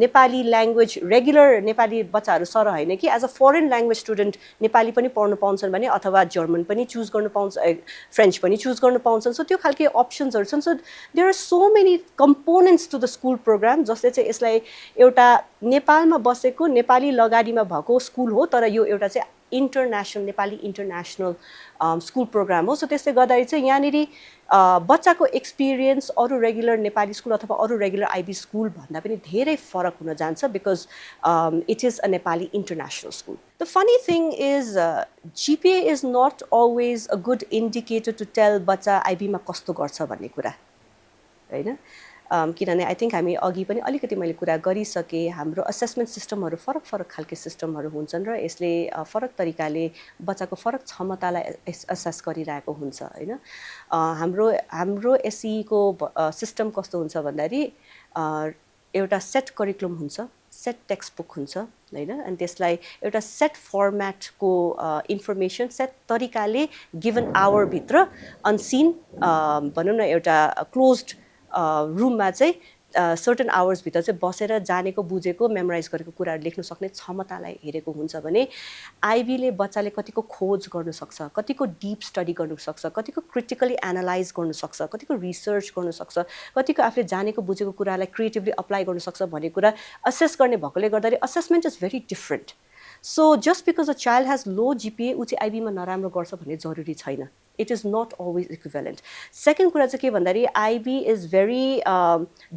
[SPEAKER 1] नेपाली ल्याङ्ग्वेज रेगुलर नेपाली बच्चाहरू सर हैन कि as a foreign language student Nepali पनि पढ्नु पाउँछन् भने, अथवा जर्मन पनि चुज गर्नु पाउँछ, फ्रेन्च पनि चुज गर्नु पाउँछन्. सो त्यो खालके अप्सन्सहरु छन्. So there are so many components to the school program जसले चाहिँ यसलाई एउटा नेपालमा बसेको नेपाली लगाडीमा भएको स्कुल हो, तर यो एउटा चाहिँ international Nepali international school program हो. सो त्यसले गर्दाखेरि चाहिँ यहाँनिर बच्चाको एक्सपिरियन्स अरू रेगुलर नेपाली स्कुल अथवा अरू रेगुलर आइबी स्कुल भन्दा पनि धेरै फरक हुन जान्छ, because it is a Nepali international school. The funny thing is GPA is not always a good indicator to tell बच्चा आइबीमा कस्तो गर्छ भन्ने कुरा हैन. किनभने आई थिङ्क हामी अघि पनि अलिकति मैले कुरा गरिसकेँ, हाम्रो असेसमेन्ट सिस्टमहरू फरक फरक खालके सिस्टमहरू हुन्छन् र यसले फरक तरिकाले बच्चाको फरक क्षमतालाई असेस गरिरहेको हुन्छ हैन. हाम्रो एसईको सिस्टम कस्तो हुन्छ भन्दाखेरि एउटा सेट करिकुलम हुन्छ, सेट टेक्स्ट बुक हुन्छ हैन, अनि त्यसलाई एउटा सेट फर्मेटको इन्फर्मेसन सेट तरिकाले गिभन आवरभित्र अनसिन भनौँ न एउटा क्लोज्ड रुममा चाहिँ सर्टन आवर्सभित्र चाहिँ बसेर जानेको बुझेको मेमोराइज गरेको कुराहरू लेख्न सक्ने क्षमतालाई हेरेको हुन्छ भने आइबीले बच्चाले कतिको खोज गर्न सक्छ, कतिको डिप स्टडी गर्न सक्छ, कतिको क्रिटिकली एनालाइज गर्न सक्छ, कतिको रिसर्च गर्न सक्छ, कतिको आफूले जानेको बुझेको कुरालाई क्रिएटिभली अप्लाई गर्न सक्छ भन्ने कुरा असेस गर्ने भएकोले गर्दाखेरि assessment is very different. So just because a child has low GPA ऊ चाहिँ आइबीमा नराम्रो गर्छ भन्ने जरुरी छैन. It is not always equivalent. Second कुरा चाहिँ के भन्दाखेरि IB is very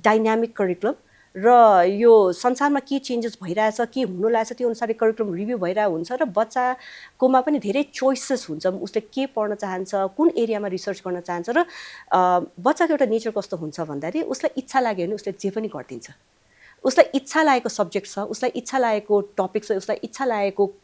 [SPEAKER 1] dynamic curriculum र यो संसारमा के चेन्जेस भइरहेछ, के हुनु लागेछ त्यो अनुसार करिकुलम रिभ्यू भइरहेको हुन्छ र बच्चाकोमा पनि धेरै चोइसेस हुन्छ, उसले के पढ्न चाहन्छ, कुन एरियामा रिसर्च गर्न चाहन्छ. र बच्चाको एउटा नेचर कस्तो हुन्छ भन्दाखेरि उसलाई इच्छा लाग्यो भने उसले जे पनि गरिदिन्छ. उसलाई इच्छा लागेको सब्जेक्ट छ, उसलाई इच्छा लागेको टपिक छ, उसलाई इच्छा लागेको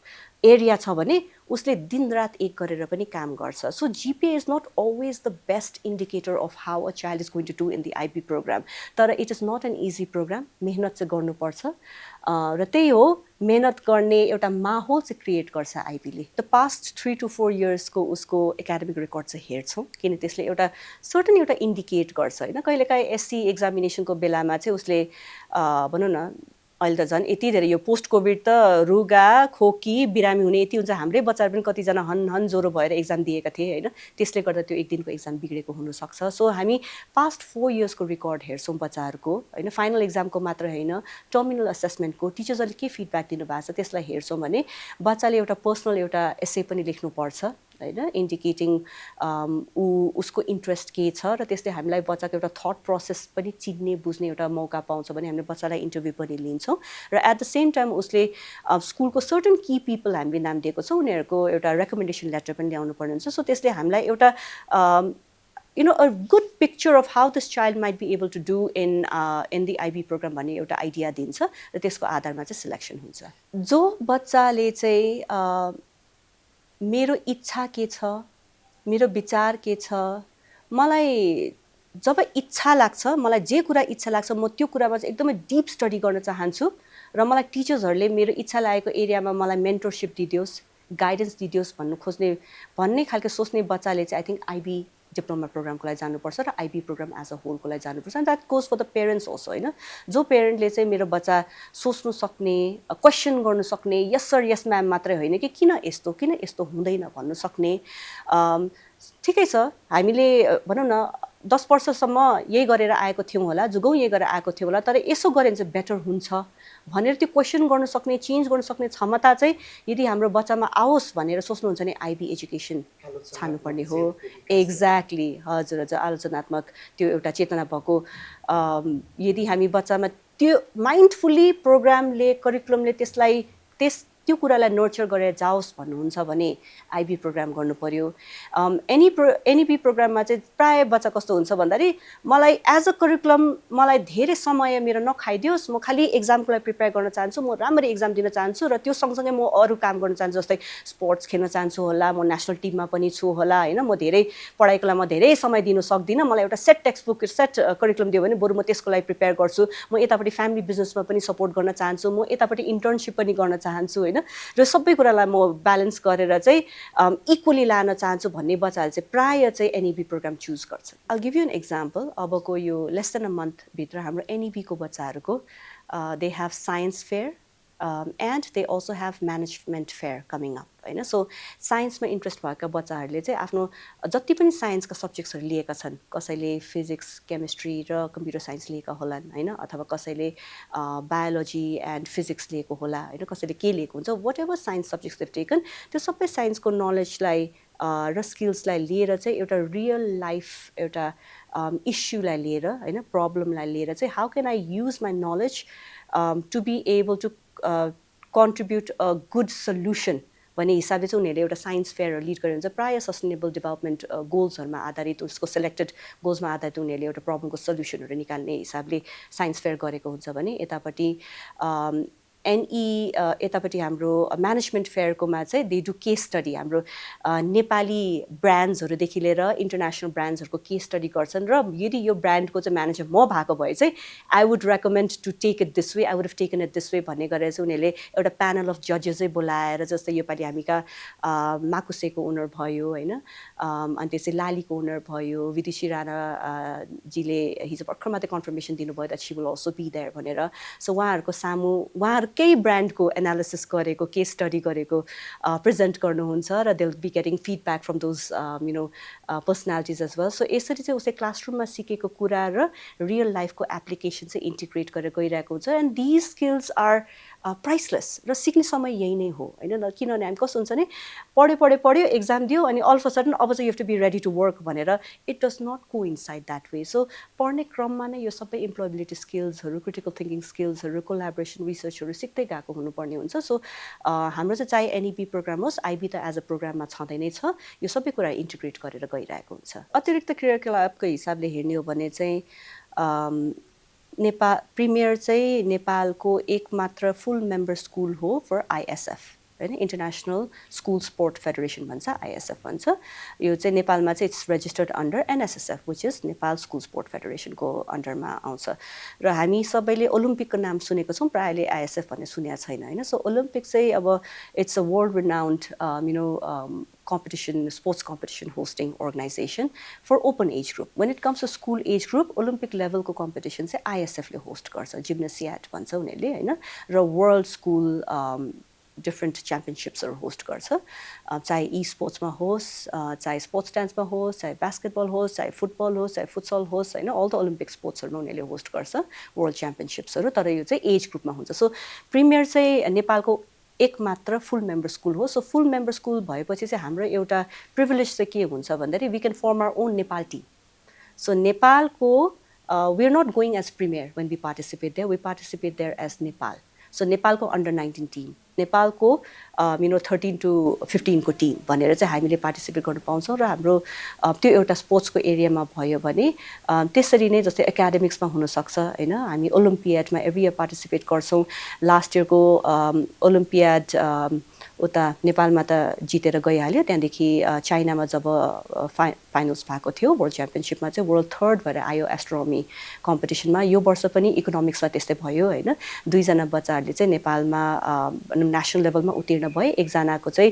[SPEAKER 1] एरिया छ भने उसले दिनरात एक गरेर पनि काम गर्छ. So GPA is not always the best indicator of how a child is going to do in the IB programme. तर it is not an easy programme. मेहनत चाहिँ गर्नुपर्छ र त्यही हो मेहनत गर्ने एउटा माहौल चाहिँ क्रिएट गर्छ आइबीले. द पास्ट 3 to 4 इयर्सको उसको एकाडेमिक रेकर्ड चाहिँ हेर्छौँ, किन त्यसले एउटा सर्टन एउटा इन्डिकेट गर्छ हैन. कहिलेकाहीँ एससी एक्जामिनेसनको बेलामा चाहिँ उसले भनौँ न अहिले त झन् यति धेरै यो पोस्ट कोभिड त रुगा खोकी बिरामी हुने यति हुन्छ. हाम्रै बच्चाहरू पनि कतिजना हन ज्वरो भएर एक्जाम दिएका थिए हैन, त्यसले गर्दा त्यो एक दिनको एक्जाम बिग्रेको हुनसक्छ. सो हामी पास्ट 4 इयर्सको रेकर्ड हेर्छौँ बच्चाहरूको हैन, फाइनल एक्जामको मात्र होइन, टर्मिनल असेसमेन्टको टिचर्सहरूले के फिडब्याक दिनुभएको छ त्यसलाई हेर्छौँ भने बच्चाले एउटा पर्सनल एउटा एसे पनि लेख्नुपर्छ हैन, इन्डिकेटिङ उसको इन्ट्रेस्ट के छ र त्यसले हामीलाई बच्चाको एउटा थट प्रोसेस पनि चिन्ने बुझ्ने एउटा मौका पाउँछ भने हामीले बच्चालाई इन्टरभ्यू पनि लिन्छौँ. र एट द सेम टाइम उसले स्कुलको सर्टन की पिपल हामीले नाम दिएको छ, उनीहरूको एउटा रेकमेन्डेसन लेटर पनि ल्याउनु पर्ने हुन्छ. सो त्यसले हामीलाई एउटा a good picture of how this child might be able to do in the IB program भन्ने एउटा आइडिया दिन्छ र त्यसको आधारमा चाहिँ सिलेक्सन हुन्छ. जो बच्चाले चाहिँ मेरो इच्छा के छ, मेरो विचार के छ, मलाई जब इच्छा लाग्छ, मलाई जे कुरा इच्छा लाग्छ म त्यो कुरामा चाहिँ एकदमै डिप स्टडी गर्न चाहन्छु र मलाई टिचर्सहरूले मेरो इच्छा लागेको एरियामा मलाई मेन्टरसिप दिदियोस्, गाइडेन्स दिदियोस् भन्ने खालको सोच्ने बच्चाले चाहिँ आई थिङ्क आइबी डिप्लोमा प्रोग्रामको लागि जानुपर्छ र आइबी प्रोग्राम एज अ होलको लागि जानुपर्छ. And that goes for the parents also हैन. जो पेरेन्टले चाहिँ मेरो बच्चा सोच्नु सक्ने, क्वेसन गर्न सक्ने, यस सर यस म्याम मात्रै होइन कि किन यस्तो हुँदैन भन्नु सक्ने. ठिकै छ, हामीले भनौँ न 10 वर्षसम्म यही गरेर आएको थियौँ होला, जुगौँ यही गरेर आएको थियो होला, तर यसो गऱ्यो भने चाहिँ बेटर हुन्छ भनेर त्यो क्वेसन गर्न सक्ने, चेन्ज गर्न सक्ने क्षमता चाहिँ यदि हाम्रो बच्चामा आओस् भनेर सोच्नुहुन्छ भने आइबी एजुकेसन छान्नुपर्ने हो. एक्ज्याक्टली, हजुर हजुर, आलोचनात्मक त्यो एउटा चेतना भएको यदि हामी बच्चामा त्यो माइन्डफुल्ली प्रोग्रामले करिकुलमले त्यसलाई त्यो कुरालाई नर्चर गरेर जाओस् भन्नुहुन्छ भने आइबी प्रोग्राम गर्नु पर्यो एनइपी प्रोग्राममा चाहिँ प्राय बच्चा कस्तो हुन्छ भन्दाखेरि मलाई एज अ करिकुलम मलाई धेरै समय मेरो नखाइदियोस् म खालि एक्जामको लागि प्रिपेयर गर्न चाहन्छु म राम्ररी एक्जाम दिन चाहन्छु र त्यो सँगसँगै म अरू काम गर्न चाहन्छु जस्तै स्पोर्ट्स खेल्न चाहन्छु होला म नेसनल टिममा पनि छु होला हैन म धेरै पढाइको लागि म धेरै समय दिन सक्दिनँ मलाई एउटा set text book set curriculum दियो भने बरु म त्यसको लागि प्रिपेयर गर्छु म यतापट्टि फ्यामिली बिजनेसमा पनि सपोर्ट गर्न चाहन्छु म यतापट्टि इन्टर्नसिप पनि गर्न चाहन्छु हैन र सबै कुरालाई म ब्यालेन्स गरेर चाहिँ इक्वली लान चाहन्छु भन्ने बच्चाहरूले चाहिँ प्राय चाहिँ एनइबी प्रोग्राम चुज गर्छन् I give you an example अबको यो लेस देन अ मन्थभित्र हाम्रो एनइबीको बच्चाहरूको they have science fair and they also have management fair coming up हैन सो साइन्समा इन्ट्रेस्ट भएका बच्चाहरूले चाहिँ आफ्नो जति पनि साइन्सका सब्जेक्ट्सहरू लिएका छन् कसैले फिजिक्स केमिस्ट्री र कम्प्युटर साइन्स लिएका होलान् हैन अथवा कसैले बायोलोजी एन्ड फिजिक्स लिएको होला हैन कसैले के लिएको हुन्छ whatever science subjects they've taken त्यो सबै साइन्सको नलेजलाई र स्किल्सलाई लिएर चाहिँ एउटा रियल लाइफ एउटा इस्युलाई लिएर हैन प्रब्लमलाई लिएर चाहिँ how can I use my knowledge to be able to contribute a good solution भन्ने हिसाबले चाहिँ उनीहरूले एउटा साइन्स फेयरहरू लिड गरेर हुन्छ प्रायः सस्टेनेबल डेभलपमेन्ट गोल्सहरूमा आधारित उसको सेलेक्टेड गोल्समा आधारित उनीहरूले एउटा प्रब्लमको सल्युसनहरू निकाल्ने हिसाबले साइन्स फेयर गरेको हुन्छ भने यतापट्टि यतापट्टि हाम्रो म्यानेजमेन्ट फेयरकोमा चाहिँ दे डु केस स्टडी हाम्रो नेपाली ब्रान्ड्सहरूदेखि लिएर इन्टरनेसनल ब्रान्ड्सहरूको केस स्टडी गर्छन् र यदि यो ब्रान्डको चाहिँ म्यानेजर म भएको भए चाहिँ I would recommend to take it this way I would have taken it this way भन्ने गरेर चाहिँ उनीहरूले एउटा प्यानल अफ जजेसै बोलाएर जस्तै योपालि हामीका माकुसेको ओनर भयो होइन अनि त्यसै लालीको ओनर भयो विदुषी राणाजीले हिजो भर्खर मात्रै कन्फर्मेसन दिनुभयो that she will also be there भनेर सो उहाँहरूको सामु केही ब्रान्डको एनालिसिस गरेको केस स्टडी गरेको प्रेजेन्ट गर्नुहुन्छ र they will be getting feedback from those you know personalities as well so यसरी चाहिँ उसले क्लासरुममा सिकेको कुरा र रियल लाइफको एप्लिकेसन चाहिँ इन्टिग्रेट गरेर गइरहेको हुन्छ and these skills are priceless र सिक्ने समय यही नै हो होइन किनभने हामी कस्तो हुन्छ भने पढ्यो एक्जाम दियो अनि अल अफ अ सडन अब चाहिँ you have to be ready to work भनेर it does not go inside that way so पढ्ने क्रममा नै यो सबै इम्प्लोइबिलिटी स्किल्सहरू क्रिटिकल थिङ्किङ स्किल्सहरू कोलाबोरेसन रिसर्चहरू सिक्दै गएको हुनुपर्ने हुन्छ सो हाम्रो चाहिँ चाहे एनइपी प्रोग्राम होस् आइबी त एज अ प्रोग्राममा छँदै नै छ यो सबै कुरा इन्टिग्रेट गरेर गइरहेको हुन्छ अतिरिक्त क्रियाकलापको हिसाबले हेर्ने हो भने चाहिँ प्रिमियर चाहिँ नेपालको एकमात्र फुल मेम्बर स्कुल हो फर आइएसएफ हैन इन्टरनेसनल स्कुल स्पोर्ट फेडरेसन भन्छ आइएसएफ भन्छ यो चाहिँ नेपालमा चाहिँ it's registered under NSSF which is Nepal school sport फेडरेसनको अन्डरमा आउँछ र हामी सबैले ओलम्पिकको नाम सुनेको छौँ प्रायःले आइएसएफ भन्ने सुनेको छैन होइन सो ओलम्पिक चाहिँ अब it's a world renowned you know competition, sports competition hosting organization for open age group. When it comes to school age group, Olympic level ko competition चाहिँ ISF ले host गर्छ जिम्नासियाड भन्छ उनीहरूले हैन र वर्ल्ड स्कुल डिफ्रेन्ट च्याम्पियनसिप्सहरू होस्ट गर्छ चाहे ई स्पोर्ट्समा होस् चाहे स्पोर्ट्स डान्समा होस् चाहे बास्केटबल होस् चाहे फुटबल होस् चाहे फुटसल होस् होइन अल द ओलम्पिक स्पोर्ट्सहरूमा उनीहरूले होस्ट गर्छ वर्ल्ड च्याम्पियनसिप्सहरू तर यो चाहिँ एज ग्रुपमा हुन्छ सो प्रिमियर चाहिँ नेपालको एक मात्र फुल मेम्बर स्कुल हो सो फुल मेम्बर स्कुल भएपछि चाहिँ हाम्रो एउटा प्रिभिलेज चाहिँ के हुन्छ भन्दाखेरि we can form our own Nepal team so नेपालको we are not going as Premier when we participate there we participate there as Nepal so नेपालको अन्डर 19 टिम नेपालको यु नो 13 to 15 को टिम भनेर चाहिँ हामीले पार्टिसिपेट गर्न पाउँछौँ र हाम्रो त्यो एउटा स्पोर्ट्सको एरियामा भयो भने त्यसरी नै जस्तै एकाडेमिक्समा हुनसक्छ होइन हामी ओलम्पियाडमा एभ्री इयर पार्टिसिपेट गर्छौँ लास्ट इयरको ओलम्पियाड उता नेपालमा त जितेर गइहाल्यो त्यहाँदेखि चाइनामा जब फाइनल्स भएको थियो वर्ल्ड च्याम्पियनसिपमा चाहिँ वर्ल्ड थर्ड भएर आयो एस्ट्रोनोमी कम्पिटिसनमा यो वर्ष पनि इकोनोमिक्समा त्यस्तै भयो होइन दुईजना बच्चाहरूले चाहिँ नेपालमा नेसनल लेभलमा उत्तीर्ण भए एकजनाको चाहिँ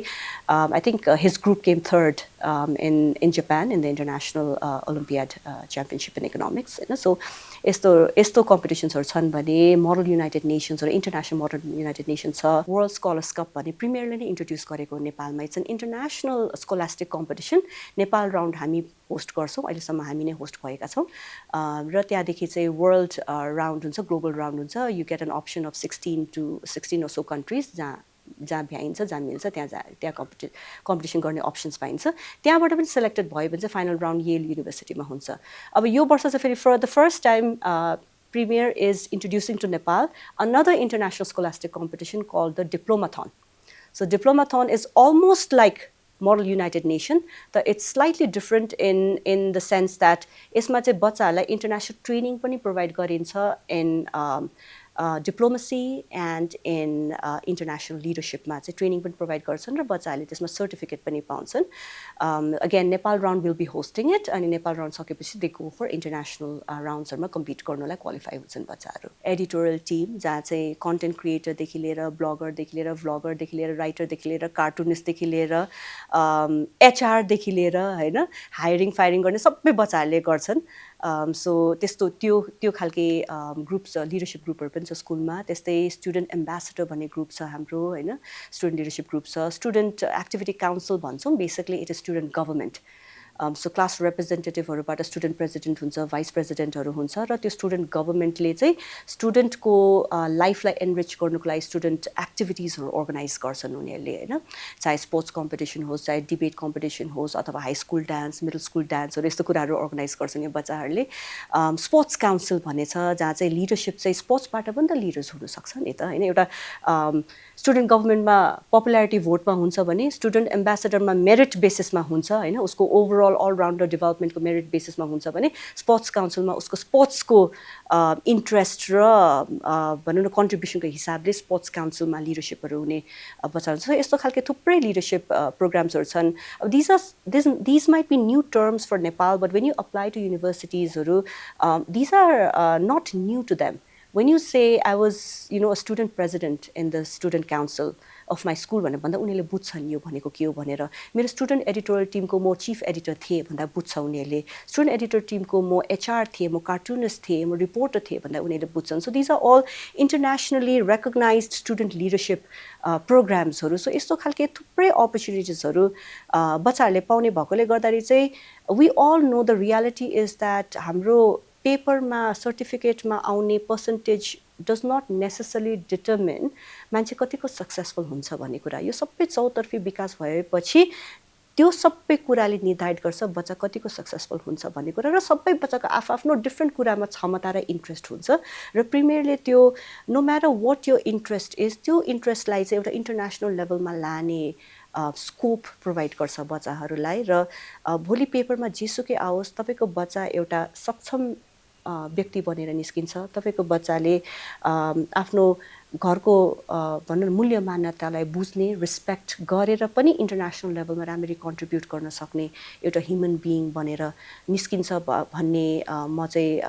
[SPEAKER 1] I think his group came third in Japan in the international Olympiad championship in economics होइन सो यस्तो कम्पिटिसन्सहरू छन् भने मोडल युनाइटेड नेसन्सहरू इन्टरनेसनल मोडल युनाइटेड नेसन्स छ वर्ल्ड स्कलर्स कप भने प्रिमियरले नै इन्ट्रोड्युस गरेको नेपालमा it's an international scholastic competition Nepal round हामी होस्ट गर्छौँ अहिलेसम्म हामी नै होस्ट भएका छौँ र त्यहाँदेखि चाहिँ वर्ल्ड राउन्ड हुन्छ ग्लोबल राउन्ड हुन्छ you get an option of 16 to 16 or so countries जहाँ भ्याइन्छ जहाँ मिल्छ त्यहाँ कम्पिटिसन गर्ने अप्सन्स पाइन्छ त्यहाँबाट पनि सेलेक्टेड भयो भने चाहिँ फाइनल राउन्ड येल युनिभर्सिटीमा हुन्छ अब यो वर्ष चाहिँ फेरि for the first time Premier is introducing to Nepal another international scholastic competition called the Diplomathon. So Diplomathon is almost like Model United Nation, but it's slightly different in the sense that यसमा चाहिँ बच्चाहरूलाई international training पनि provide गरिन्छ in diplomacy and in international leadership मा चाहिँ training पनि provide गर्छन् र बच्चाहरूले त्यसमा certificate पनि पाउँछन्. Again, Nepal round will be hosting it, अनि Nepal round सकेपछि they go for international roundsहरूमा compete गर्नलाई qualify हुन्छन् बच्चाहरू. Editorial team जहाँ चाहिँ content creator देखि लिएर blogger देखि लिएर vlogger देखि लिएर writer देखि लिएर cartoonist देखि लिएर HR देखि लिएर हैन hiring firing गर्ने सबै बच्चाहरूले गर्छन्. So त्यस्तो त्यो खालके ग्रुप्स लिडरशिप ग्रुपहरु पनि छ स्कुलमा. त्यस्तै स्टुडेन्ट एम्बेसेडर भन्ने ग्रुप छ हाम्रो हैन, स्टुडेन्ट लिडरशिप ग्रुप छ. स्टुडेन्ट एक्टिभिटी काउन्सिल भन्छौं, basically it is student government. So class रिप्रेजेन्टेटिभहरुबाट स्टुडेन्ट प्रेसिडेन्ट हुन्छ, भाइस प्रेसिडेन्टहरु हुन्छ र त्यो स्टुडेन्ट गभर्नमेन्टले चाहिँ स्टुडेन्टको लाइफलाई एनरिच गर्नको लागि स्टुडेन्ट एक्टिभिटिजहरु अर्गनाइज गर्छन् उनीहरुले हैन. चाहे स्पोर्ट्स कम्पिटिसन होस्, चाहे डिबेट कम्पिटिसन होस्, अथवा high school dance, middle school डान्सहरु यस्तो कुराहरु अर्गनाइज गर्छन् यो बच्चाहरुले. स्पोर्ट्स काउन्सिल भन्ने छ जहाँ चाहिँ लिडरशिप चाहिँ स्पोर्ट्सबाट पनि त लिडर्स हुन सक्छ नि त हैन. एउटा स्टुडेन्ट गभर्नमेन्टमा पपुलारिटी भोटमा हुन्छ भने स्टुडेन्ट एम्बेसेडरमा मेरिट बेसिसमा हुन्छ हैन, उसको ओभरअल अलराउन्डर डेभलपमेन्टको मेरिट बेसिसमा हुन्छ भने स्पोर्ट्स काउन्सिलमा उसको स्पोर्ट्सको इन्ट्रेस्ट र भनौँ न कन्ट्रिब्युसनको हिसाबले स्पोर्ट्स काउन्सिलमा लिडरशिपहरु हुने बच्चाहरु छ. यस्तो खालके थुप्रै लिडरशिप प्रोग्राम्सहरु छन्. These might be new terms for Nepal, but when you apply to universitiesहरु, these are not new to them. When you say I was, a student president in the student council of my school भनेर भन्दा उनीहरूले बुझ्छन् यो भनेको के हो भनेर. मेरो स्टुडेन्ट एडिटोरियल टिमको म चीफ एडिटर थिए भन्दा बुझ्छ उनीहरूले. स्टुडेन्ट एडिटर टिमको म एचआर थिए, म कार्टुनिस्ट थिए, म रिपोर्टर थिए भन्दा उनीहरूले बुझ्छन्. So these are all internationally recognised student leadership प्रोग्राम्सहरु. सो यस्तो खालके थुप्रै अपर्च्युनिटिजहरु बच्चाहरूले पाउने भएकोले गर्दाखेरि चाहिँ we all know the reality is that हाम्रो पेपरमा सर्टिफिकेटमा आउने percentage does not necessarily determine मान्छे कतिको सक्सेसफुल हुन्छ भन्ने कुरा. यो सबै चौतर्फी विकास भएपछि त्यो सबै कुराले निर्धारित गर्छ बच्चा कतिको सक्सेसफुल हुन्छ भन्ने कुरा. र सबै बच्चाको आफ्नो डिफ्रेन्ट कुरामा क्षमता र इन्ट्रेस्ट हुन्छ र प्रिमियरले त्यो नो म्याटर वाट यो इन्ट्रेस्ट इज त्यो इन्ट्रेस्टलाई चाहिँ एउटा इन्टरनेसनल लेभलमा लाने स्कोप प्रोभाइड गर्छ बच्चाहरूलाई. र भोलि पेपरमा जेसुकै आओस् तपाईको बच्चा एउटा सक्षम व्यक्ति बनेर निस्किन्छ. तपाईको बच्चाले आफ्नो घरको भनौँ न मूल्य मान्यतालाई बुझ्ने, रिस्पेक्ट गरेर पनि इन्टरनेसनल लेभलमा राम्ररी कन्ट्रिब्युट गर्न सक्ने एउटा ह्युमन बिइङ बनेर निस्किन्छ भन्ने म चाहिँ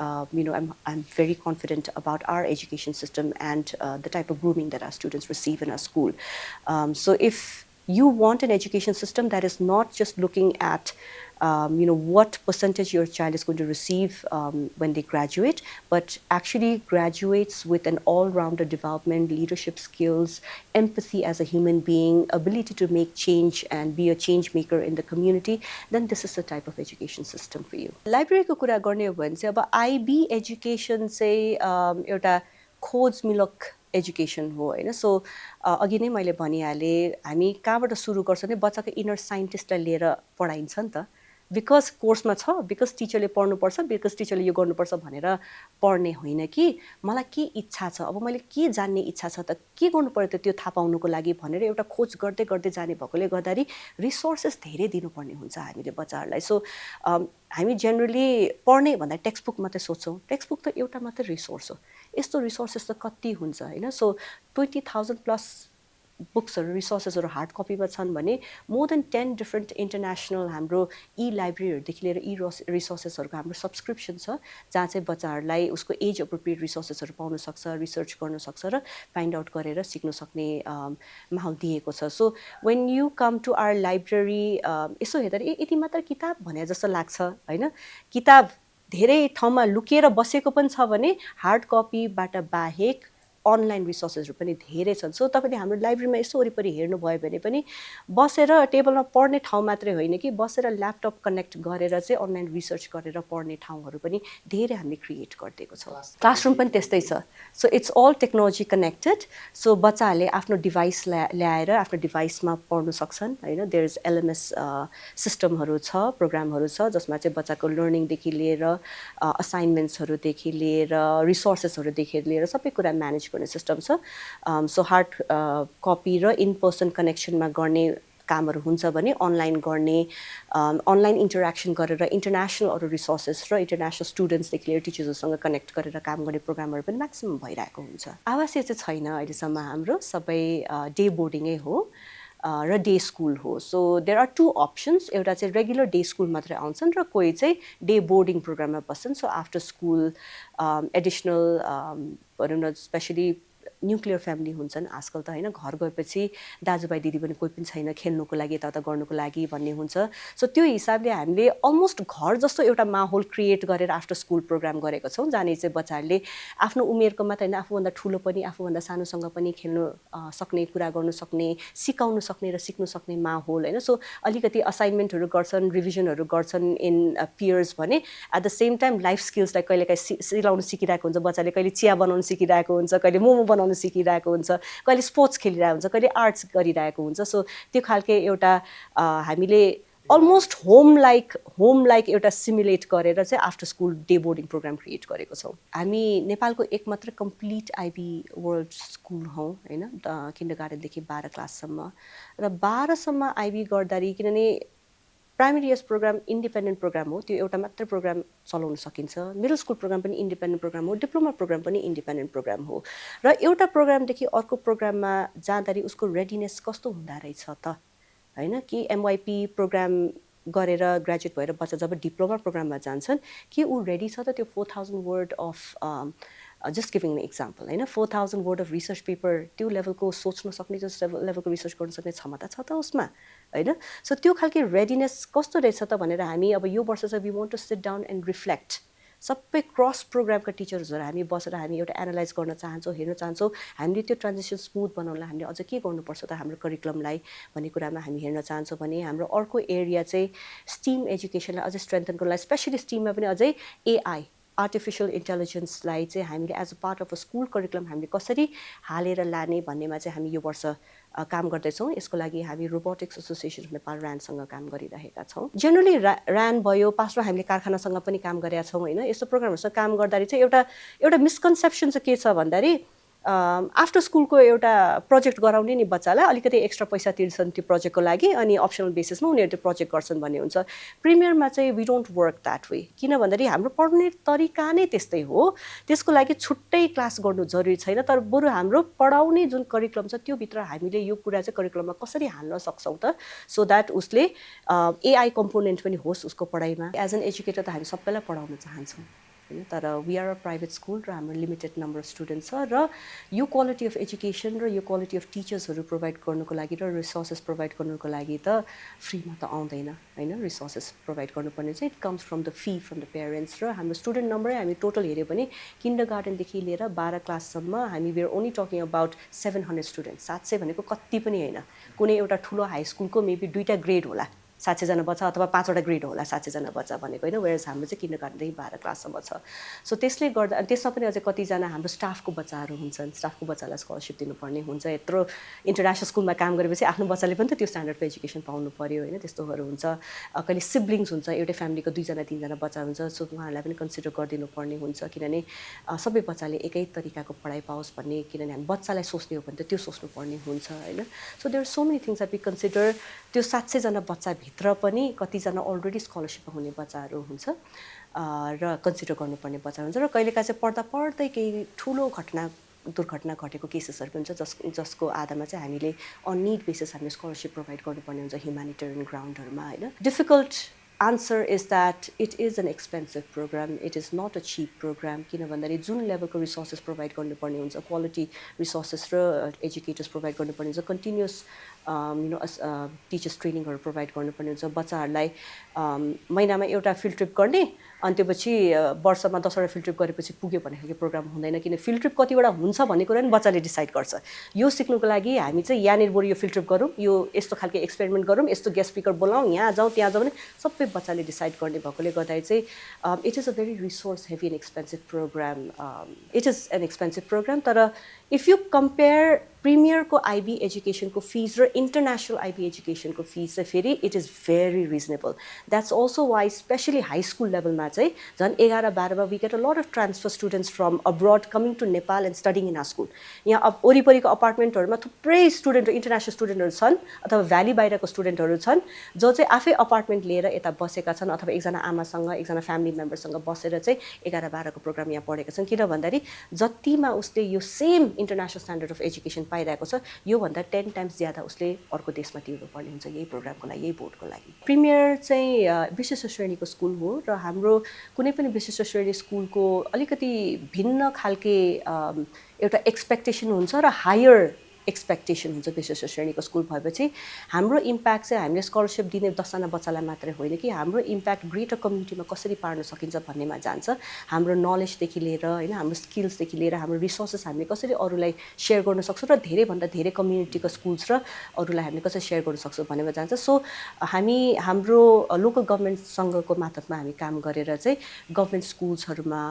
[SPEAKER 1] I'm very confident about our education system and the type of grooming that our students receive in our school. So if you want an education system that is not just looking at what percentage your child is going to receive when they graduate, but actually graduates with an all-rounder development, leadership skills, empathy as a human being, ability to make change and be a change maker in the community, then this is the type of education system for you. Library को कुरा गर्ने हो भने चाहिँ अब IB education चाहिँ एउटा खोजमूलक education हो हैन. सो अघि नै मैले भनिहालेँ हामी कहाँबाट सुरु गर्छौँ भने बच्चाको इनर साइन्टिस्टलाई लिएर पढाइन्छ नि त. बिकज कोर्समा छ, बिकज टिचरले पढ्नुपर्छ, बिकज टिचरले यो गर्नुपर्छ भनेर पढ्ने होइन कि मलाई के इच्छा छ, अब मैले के जान्ने इच्छा छ त, के गर्नु पर्यो त त्यो थाहा पाउनुको लागि भनेर एउटा खोज गर्दै गर्दै जाने भएकोले गर्दाखेरि रिसोर्सेस धेरै दिनुपर्ने हुन्छ हामीले बच्चाहरूलाई. सो हामी जेनरली पढ्ने भन्दा टेक्स्ट बुक मात्रै सोच्छौँ. टेक्स्ट बुक त एउटा मात्रै रिसोर्स हो. यस्तो रिसोर्सेस त कति हुन्छ हैन. सो 20,000 प्लस बुक्सहरु रिसोर्सेसहरु हार्ड कपीमा छन् भने मोर देन 10 डिफरेन्ट इन्टरनेसनल हाम्रो लाइब्रेरीहरुदेखि लिएर रिसोर्सेसहरुको हाम्रो सब्सक्रिप्सन छ जहाँ चाहिँ बच्चाहरुलाई उसको एज एप्रोप्रिएट रिसोर्सेसहरु पाउन सक्छ, रिसर्च गर्न सक्छ र फाइन्ड आउट गरेर सिक्न सक्ने माहौल दिएको छ. So when you come to our library यसो हेर्दा यति मात्र किताब भने जस्तो लाग्छ हैन. किताब धेरै ठाउँमा लुकेर बसेको पनि छ भने हार्ड कपीबाट बाहेक अनलाइन रिसोर्सेसहरु पनि धेरै छन्. सो तपाईले हाम्रो लाइब्रेरीमा यसो वरिपरि हेर्नु भयो भने पनि बसेर टेबलमा पढ्ने ठाउँ मात्रै होइन कि बसेर ल्यापटप कनेक्ट गरेर चाहिँ अनलाइन रिसर्च गरेर पढ्ने ठाउँहरु पनि धेरै हामीले क्रिएट गरिदिएको छौं. क्लासरुम पनि त्यस्तै छ. So it's all technology connected. So बच्चाहरूले आफ्नो डिभाइस ल्याएर आफ्नो डिभाइसमा पढ्न सक्छन् हैन. देयर इज LMS सिस्टमहरु छ, प्रोग्रामहरु छ जसमा चाहिँ बच्चाको लर्निङदेखि लिएर असाइनमेन्ट्सहरुदेखि लिएर रिसोर्सेसहरुदेखि लिएर सबै कुरा म्यानेज भन्ने सिस्टम छ सो हार्ड कपी र इन पर्सन कनेक्सनमा गर्ने कामहरू हुन्छ भने अनलाइन गर्ने अनलाइन इन्टरेक्सन गरेर इन्टरनेसनल अरू रिसोर्सेस र इन्टरनेसनल स्टुडेन्ट्सदेखि लिएर टिचर्सहरूसँग कनेक्ट गरेर काम गर्ने प्रोग्रामहरू पनि म्याक्सिमम भइरहेको हुन्छ आवासीय चाहिँ छैन अहिलेसम्म हाम्रो सबै डे बोर्डिङै हो र डे स्कुल हो so there are two options एउटा चाहिँ रेगुलर डे स्कुल मात्रै आउँछन् र कोही चाहिँ डे बोर्डिङ प्रोग्राममा बस्छन् सो आफ्टर स्कुल एडिसनल भनौँ न स्पेसली न्युक्लियर फ्यामिली हुन्छन् आजकल त होइन घर गएपछि दाजुभाइ दिदीबहिनी कोही पनि छैन खेल्नुको लागि यताउता गर्नुको लागि भन्ने हुन्छ सो त्यो हिसाबले हामीले अलमोस्ट घर जस्तो एउटा माहौल क्रिएट गरेर आफ्टर स्कुल प्रोग्राम गरेको छौँ जाने चाहिँ बच्चाहरूले आफ्नो उमेरको मात्र होइन आफूभन्दा ठुलो पनि आफूभन्दा सानोसँग पनि खेल्नु सक्ने कुरा गर्नु सक्ने सिकाउनु सक्ने र सिक्नु सक्ने माहौल होइन सो अलिकति असाइनमेन्टहरू गर्छन् रिभिजनहरू गर्छन् इन पियर्स भने at the same time life स्किल्सलाई कहिलेकाहीँ सिलाउनु सिकिरहेको हुन्छ बच्चाले कहिले चिया बनाउनु सिकिरहेको हुन्छ कहिले मोमो बनाउनु सिकिरहेको हुन्छ कहिले स्पोर्ट्स खेलिरहेको हुन्छ कहिले आर्ट्स गरिरहेको हुन्छ सो त्यो खालके एउटा हामीले अलमोस्ट होम लाइक एउटा सिमुलेट गरेर चाहिँ after school day boarding program create गरेको छौँ हामी नेपालको एक मात्र कम्प्लिट आइबी वर्ल्ड स्कुल हौँ होइन किन्डर गार्डनदेखि 12 क्लाससम्म र 12सम्म आइबी गर्दाखेरि किनभने primary years program independent program हो त्यो एउटा मात्र प्रोग्राम चलाउन सकिन्छ मिडल स्कुल प्रोग्राम पनि इन्डिपेन्डेन्ट प्रोग्राम हो डिप्लोमा प्रोग्राम पनि इन्डिपेन्डेन्ट प्रोग्राम हो र एउटा प्रोग्रामदेखि अर्को प्रोग्राममा जाँदाखेरि उसको रेडिनेस कस्तो हुँदो रहेछ त होइन कि एमवाइपी प्रोग्राम गरेर ग्रेजुएट भएर बच्चा जब डिप्लोमा प्रोग्राममा जान्छन् कि ऊ रेडी छ त त्यो 4000 word of just giving an example होइन 4000 वर्ड अफ रिसर्च पेपर त्यो लेभलको सोच्न सक्ने जस्तो लेभलको रिसर्च गर्न सक्ने क्षमता छ त उसमा होइन सो त्यो खालके रेडिनेस कस्तो रहेछ त भनेर हामी अब यो वर्ष चाहिँ we want to sit down and reflect सबै क्रस प्रोग्रामका टिचर्सहरू हामी बसेर हामी एउटा एनालाइज गर्न चाहन्छौँ हेर्न चाहन्छौँ हामीले त्यो ट्रान्जिसन स्मुथ बनाउनलाई हामीले अझ के गर्नुपर्छ त हाम्रो करिकुलमलाई भन्ने कुरामा हामी हेर्न चाहन्छौँ भने हाम्रो अर्को एरिया चाहिँ स्टिम एजुकेसनलाई अझै स्ट्रेन्थन गर्नलाई स्पेसली स्टिममा पनि अझै एआई आर्टिफिसियल इन्टेलिजेन्सलाई चाहिँ हामीले as a part of a school curriculum हामीले कसरी हालेर लाने भन्नेमा चाहिँ हामी यो वर्ष काम गर्दैछौँ यसको लागि हामी रोबोटिक्स एसोसिएसन अफ नेपाल ऱ्यानसँग काम गरिरहेका छौँ जेनरली ऱ्यान भयो पास्टमा हामीले कारखानासँग पनि काम गरेका छौँ होइन यस्तो प्रोग्रामहरूसँग काम गर्दाखेरि चाहिँ एउटा मिसकन्सेप्सन चाहिँ के छ भन्दाखेरि आफ्टर स्कुलको एउटा प्रोजेक्ट गराउने नि बच्चालाई अलिकति एक्स्ट्रा पैसा तिर्छन् त्यो प्रोजेक्टको लागि अनि अप्सनल बेसिसमा उनीहरू त्यो प्रोजेक्ट गर्छन् भन्ने हुन्छ प्रिमियरमा चाहिँ we don't work that way किन भन्दाखेरि हाम्रो पढ्ने तरिका नै त्यस्तै हो त्यसको लागि छुट्टै क्लास गर्नु जरुरी छैन तर बरु हाम्रो पढाउने जुन करिकुलम छ त्योभित्र हामीले यो कुरा चाहिँ करिकुलममा कसरी हाल्न सक्छौँ त सो द्याट उसले एआई कम्पोनेन्ट पनि होस् उसको पढाइमा एज एन एजुकेटर त हामी सबैलाई पढाउन चाहन्छौँ होइन तर we are a private school र हाम्रो लिमिटेड नम्बर अफ स्टुडेन्ट्स छ र यो क्वालिटी अफ एजुकेसन र यो क्वालिटी अफ टिचर्सहरू प्रोभाइड गर्नुको लागि र रिसोर्सेस प्रोभाइड गर्नुको लागि त फ्रीमा त आउँदैन होइन रिसोर्सेस प्रोभाइड गर्नुपर्ने चाहिँ it comes from the fee from the parents र हाम्रो स्टुडेन्ट नम्बरै हामी टोटल हेऱ्यो भने किन्डर गार्डनदेखि लिएर 12 क्लाससम्म हामी we are only talking about 700 students 700 भनेको कति पनि होइन कुनै एउटा ठुलो हाई स्कुलको मेबी 2टा ग्रेड होला 700 जना बच्चा अथवा 5वटा ग्रेड होला 700 जना बच्चा भनेको होइन वेयरस हाम्रो चाहिँ किन्डर गार्डनदेखि 12 क्लाससम्म छ सो त्यसले गर्दा त्यसमा पनि अझै कतिजना हाम्रो स्टाफको बच्चाहरू हुन्छन् स्टाफको बच्चालाई स्कलरसिप दिनुपर्ने हुन्छ यत्रो इन्टरनेसनल स्कुलमा काम गरेपछि आफ्नो बच्चाले पनि त त्यो स्ट्यान्डर्डको एजुकेसन पाउनु पर्यो होइन त्यस्तोहरू हुन्छ कहिले सिब्लिङ्स हुन्छ एउटै फ्यामिलीको 2जना 3जना बच्चा हुन्छ सो उहाँहरूलाई पनि कन्सिडर गरिदिनु पर्ने हुन्छ किनभने सबै बच्चाले एकै तरिकाको पढाइ पाओस् भन्ने किनभने हामी बच्चालाई सोच्ने हो भने त त्यो सोच्नुपर्ने हुन्छ होइन so there are so many things that we consider त्यो 700 जना बच्चाभित्र पनि कतिजना अलरेडी स्कलरसिपमा हुने बच्चाहरू हुन्छ र कन्सिडर गर्नुपर्ने बच्चाहरू हुन्छ र कहिलेकाहीँ चाहिँ पढ्दै केही ठुलो दुर्घटना घटेको केसेसहरू पनि हुन्छ जसको आधारमा चाहिँ हामीले अन निड बेसिस हामीले स्कलरसिप प्रोभाइड गर्नुपर्ने हुन्छ ह्युमानिटेरियन ग्राउन्डहरूमा होइन difficult answer is that it is an expensive program. It is not a cheap program. किन भन्दाखेरि जुन लेभलको रिसोर्सेस प्रोभाइड गर्नुपर्ने हुन्छ क्वालिटी रिसोर्सेस र एजुकेटर्स प्रोभाइड गर्नुपर्ने हुन्छ कन्टिन्युस टिचर्स ट्रेनिङहरू प्रोभाइड गर्नुपर्ने हुन्छ बच्चाहरूलाई महिनामा एउटा फिल्ड ट्रिप गर्ने अनि त्यसपछि वर्षमा 10वटा फिल्ड ट्रिप गरेपछि पुग्यो भन्ने खालको प्रोग्राम हुँदैन किन फिल्ड ट्रिप कतिवटा हुन्छ भन्ने कुरा पनि बच्चाले डिसाइड गर्छ यो सिक्नुको लागि हामी चाहिँ यहाँनिर बरु यो फिल्ड ट्रिप गरौँ यो यस्तो खालको एक्सपेरिमेन्ट गरौँ यस्तो गेस्ट स्पिकर बोलाउँ यहाँ जाउँ त्यहाँ जाउँ भने सबै बच्चाले डिसाइड गर्ने भएकोले गर्दाखेरि चाहिँ it is a very resource heavy and expensive program it is an expensive program तर If you compare Premier को IB education को fees र international IB education को fees चाहिँ फेरि it is very reasonable. That's also why especially high school level मा चाहिँ झन् 11-12 मा we get a lot of transfer students from abroad coming to Nepal and studying in our school. यहाँ वरिपरिको अपार्टमेन्टहरुमा थुप्रै स्टुडेन्ट इन्टरनेशनल स्टुडेन्टहरु छन् अथवा भ्याली बाहिरको स्टुडेन्टहरु छन् जो चाहिँ आफै अपार्टमेन्ट लिएर यता बसेका छन् अथवा एकजना आमासँग एकजना फ्यामिली मेम्बरसँग बसेर चाहिँ 11-12 को प्रोग्राम यहाँ पढेका छन् किन भन्दाखेरि जतिमा उसले यो same international standard of education पाइरहेको छ यो भन्दा 10 टाइम्स ज्यादा उसले अर्को देशमा तिर्नु पर्ने हुन्छ यही प्रोग्रामको लागि यही बोर्डको लागि प्रिमियर चाहिँ विशिष्ट श्रेणीको स्कुल हो र हाम्रो कुनै पनि विशिष्ट श्रेणी स्कुलको अलिकति भिन्न खालके एउटा एक्सपेक्टेसन हुन्छ र हायर एक्सपेक्टेसन हुन्छ विशिष्ट श्रेणीको स्कुल भएपछि हाम्रो इम्प्याक्ट चाहिँ हामीले स्कलरशिप दिने 10 जना बच्चालाई मात्रै होइन कि हाम्रो इम्प्याक्ट ग्रेटर कम्युनिटीमा कसरी पार्न सकिन्छ भन्नेमा जान्छ हाम्रो नलेजदेखि लिएर हैन हाम्रो स्किल्सदेखि लिएर हाम्रो रिसोर्सेस हामीले कसरी अरूलाई शेयर गर्न सक्छौं र धेरै भन्दा धेरै कम्युनिटीको स्कुल्स र अरूलाई हामीले कसरी शेयर गर्न सक्छौं भन्नेमा जान्छ सो हामी हाम्रो लोकल गभर्नमेन्टसँगको मातहतमा हामी काम गरेर चाहिँ गभर्नमेन्ट स्कुल्सहरुमा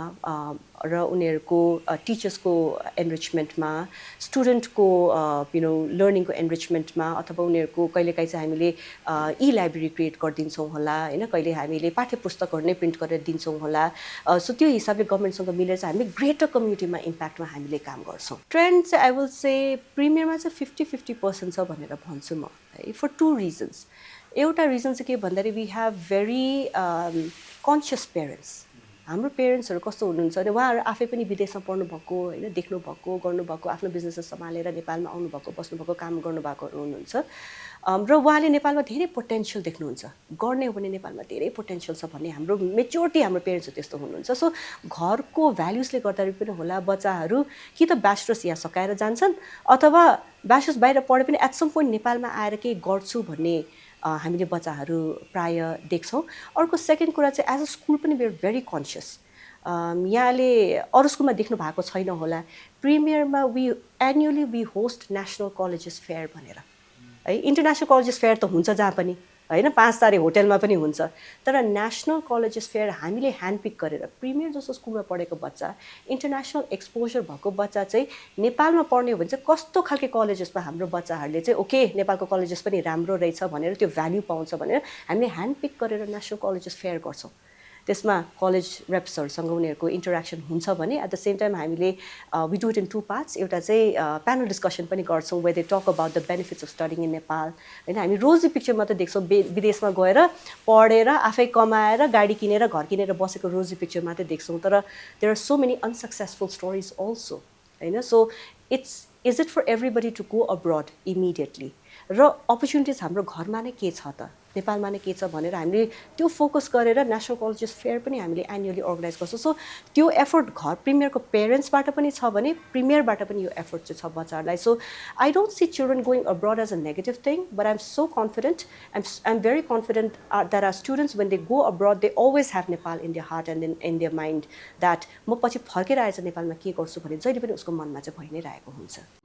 [SPEAKER 1] र उनीहरुको टिचर्सको एनरिचमेन्टमा स्टुडेन्टको लर्निङको एनरिचमेन्टमा अथवा उनीहरुको कहिलेकाहीँ चाहिँ हामीले ई-लाइब्रेरी क्रिएट गरिदिन्छौँ होला हैन कहिले हामीले पाठ्यपुस्तकहरु नै प्रिन्ट गरेर दिन्छौँ होला सो त्यो हिसाबले गभर्नमेन्टसँग मिलेर चाहिँ हामीले ग्रेटर कम्युनिटीमा इम्प्याक्टमा हामीले काम गर्छौँ ट्रेन्ड चाहिँ आई विल से प्रिमियरमा चाहिँ 50-50% छ भनेर भन्छु म है फर टु रिजन्स एउटा रिजन चाहिँ के भन्दाखेरि we have very conscious parents हाम्रो पेरेन्ट्सहरु कस्तो हुनुहुन्छ भने उहाँहरु आफै पनि विदेशमा पढ्नु भएको हैन देख्नु भएको गर्नु भएको आफ्नो बिजनेस सम्हालेर नेपालमा आउनु भएको बस्नु भएको काम गर्नु भएकोहरु हुनुहुन्छ र उहाँले नेपालमा धेरै पोटेन्शियल देख्नुहुन्छ गर्ने हो भने नेपालमा धेरै पोटेन्शियल छ भन्ने हाम्रो मेच्योरिटी हाम्रो पेरेन्ट्सहरु त्यस्तो हुनुहुन्छ सो घरको भ्यालुजले गर्दा पनि होला बच्चाहरु कि त ब्याचलर्स यहाँ सकाएर जान्छन् अथवा ब्याचलर्स बाहिर पढे पनि एट सम पोइन्ट नेपालमा आएर केही गर्छु भन्ने हामीले बच्चाहरु प्राय देख्छौं अर्को सेकेन्ड कुरा चाहिँ एज अ स्कुल पनि वी आर भेरी कन्सियस यहाँले अरु स्कुलमा देख्नु भएको छैन होला प्रिमियरमा we annually we host national colleges fair भनेर है इन्टरनेशनल कलेजेस फेयर त हुन्छ जहाँ पनि हैन 5 तारे होटलमा पनि हुन्छ तर नेशनल कलेजेस फेयर हामीले ह्यान्डपिक गरेर प्रिमियर जस्तो स्कुलमा पढेको बच्चा इन्टरनेशनल एक्सपोजर भएको बच्चा चाहिँ नेपालमा पढ्ने हो भने चाहिँ कस्तो खालके कलेजेसमा हाम्रो बच्चाहरुले चाहिँ ओके नेपालको कलेजेस पनि राम्रो रहेछ भनेर त्यो भ्यालु पाउँछ भनेर हामीले ह्यान्डपिक गरेर नेशनल कलेजेस फेयर गर्छौं त्यसमा कलेज रेप्सहरुसँग उनीहरुको इन्टरेक्सन हुन्छ भने एट द सेम टाइम हामीले we do it in two parts एउटा चाहिँ प्यानल डिस्कसन पनि गर्छौं where they talk about the benefits of studying in Nepal हैन हामी रोजी पिक्चर मात्र देख्छौं विदेशमा गएर पढेर आफै कमाएर गाडी किनेर घर किनेर बसेको रोजी पिक्चर मात्र देख्छौं तर there are so many unsuccessful stories also हैन so is it for everybody to go abroad immediately र अपर्च्युनिटिज हाम्रो घरमा नै के छ त नेपालमा नै के छ भनेर हामीले त्यो फोकस गरेर नेशनल कलेजेस फेयर पनि हामीले एनुअली अर्गनाइज गर्छौं सो त्यो एफर्ट घर प्रिमियरको पेरेन्ट्सबाट पनि छ भने प्रिमियरबाट पनि यो एफर्ट चाहिँ छ बच्चाहरुलाई so I don't see children going abroad as a negative thing but I am so confident I am very confident that are students when they go abroad they always have Nepal in their heart and in their mind that म पछि फर्केर आएर नेपालमा के गर्छु भन्ने जहिले पनि उसको मनमा चाहिँ भइ नै रहेको हुन्छ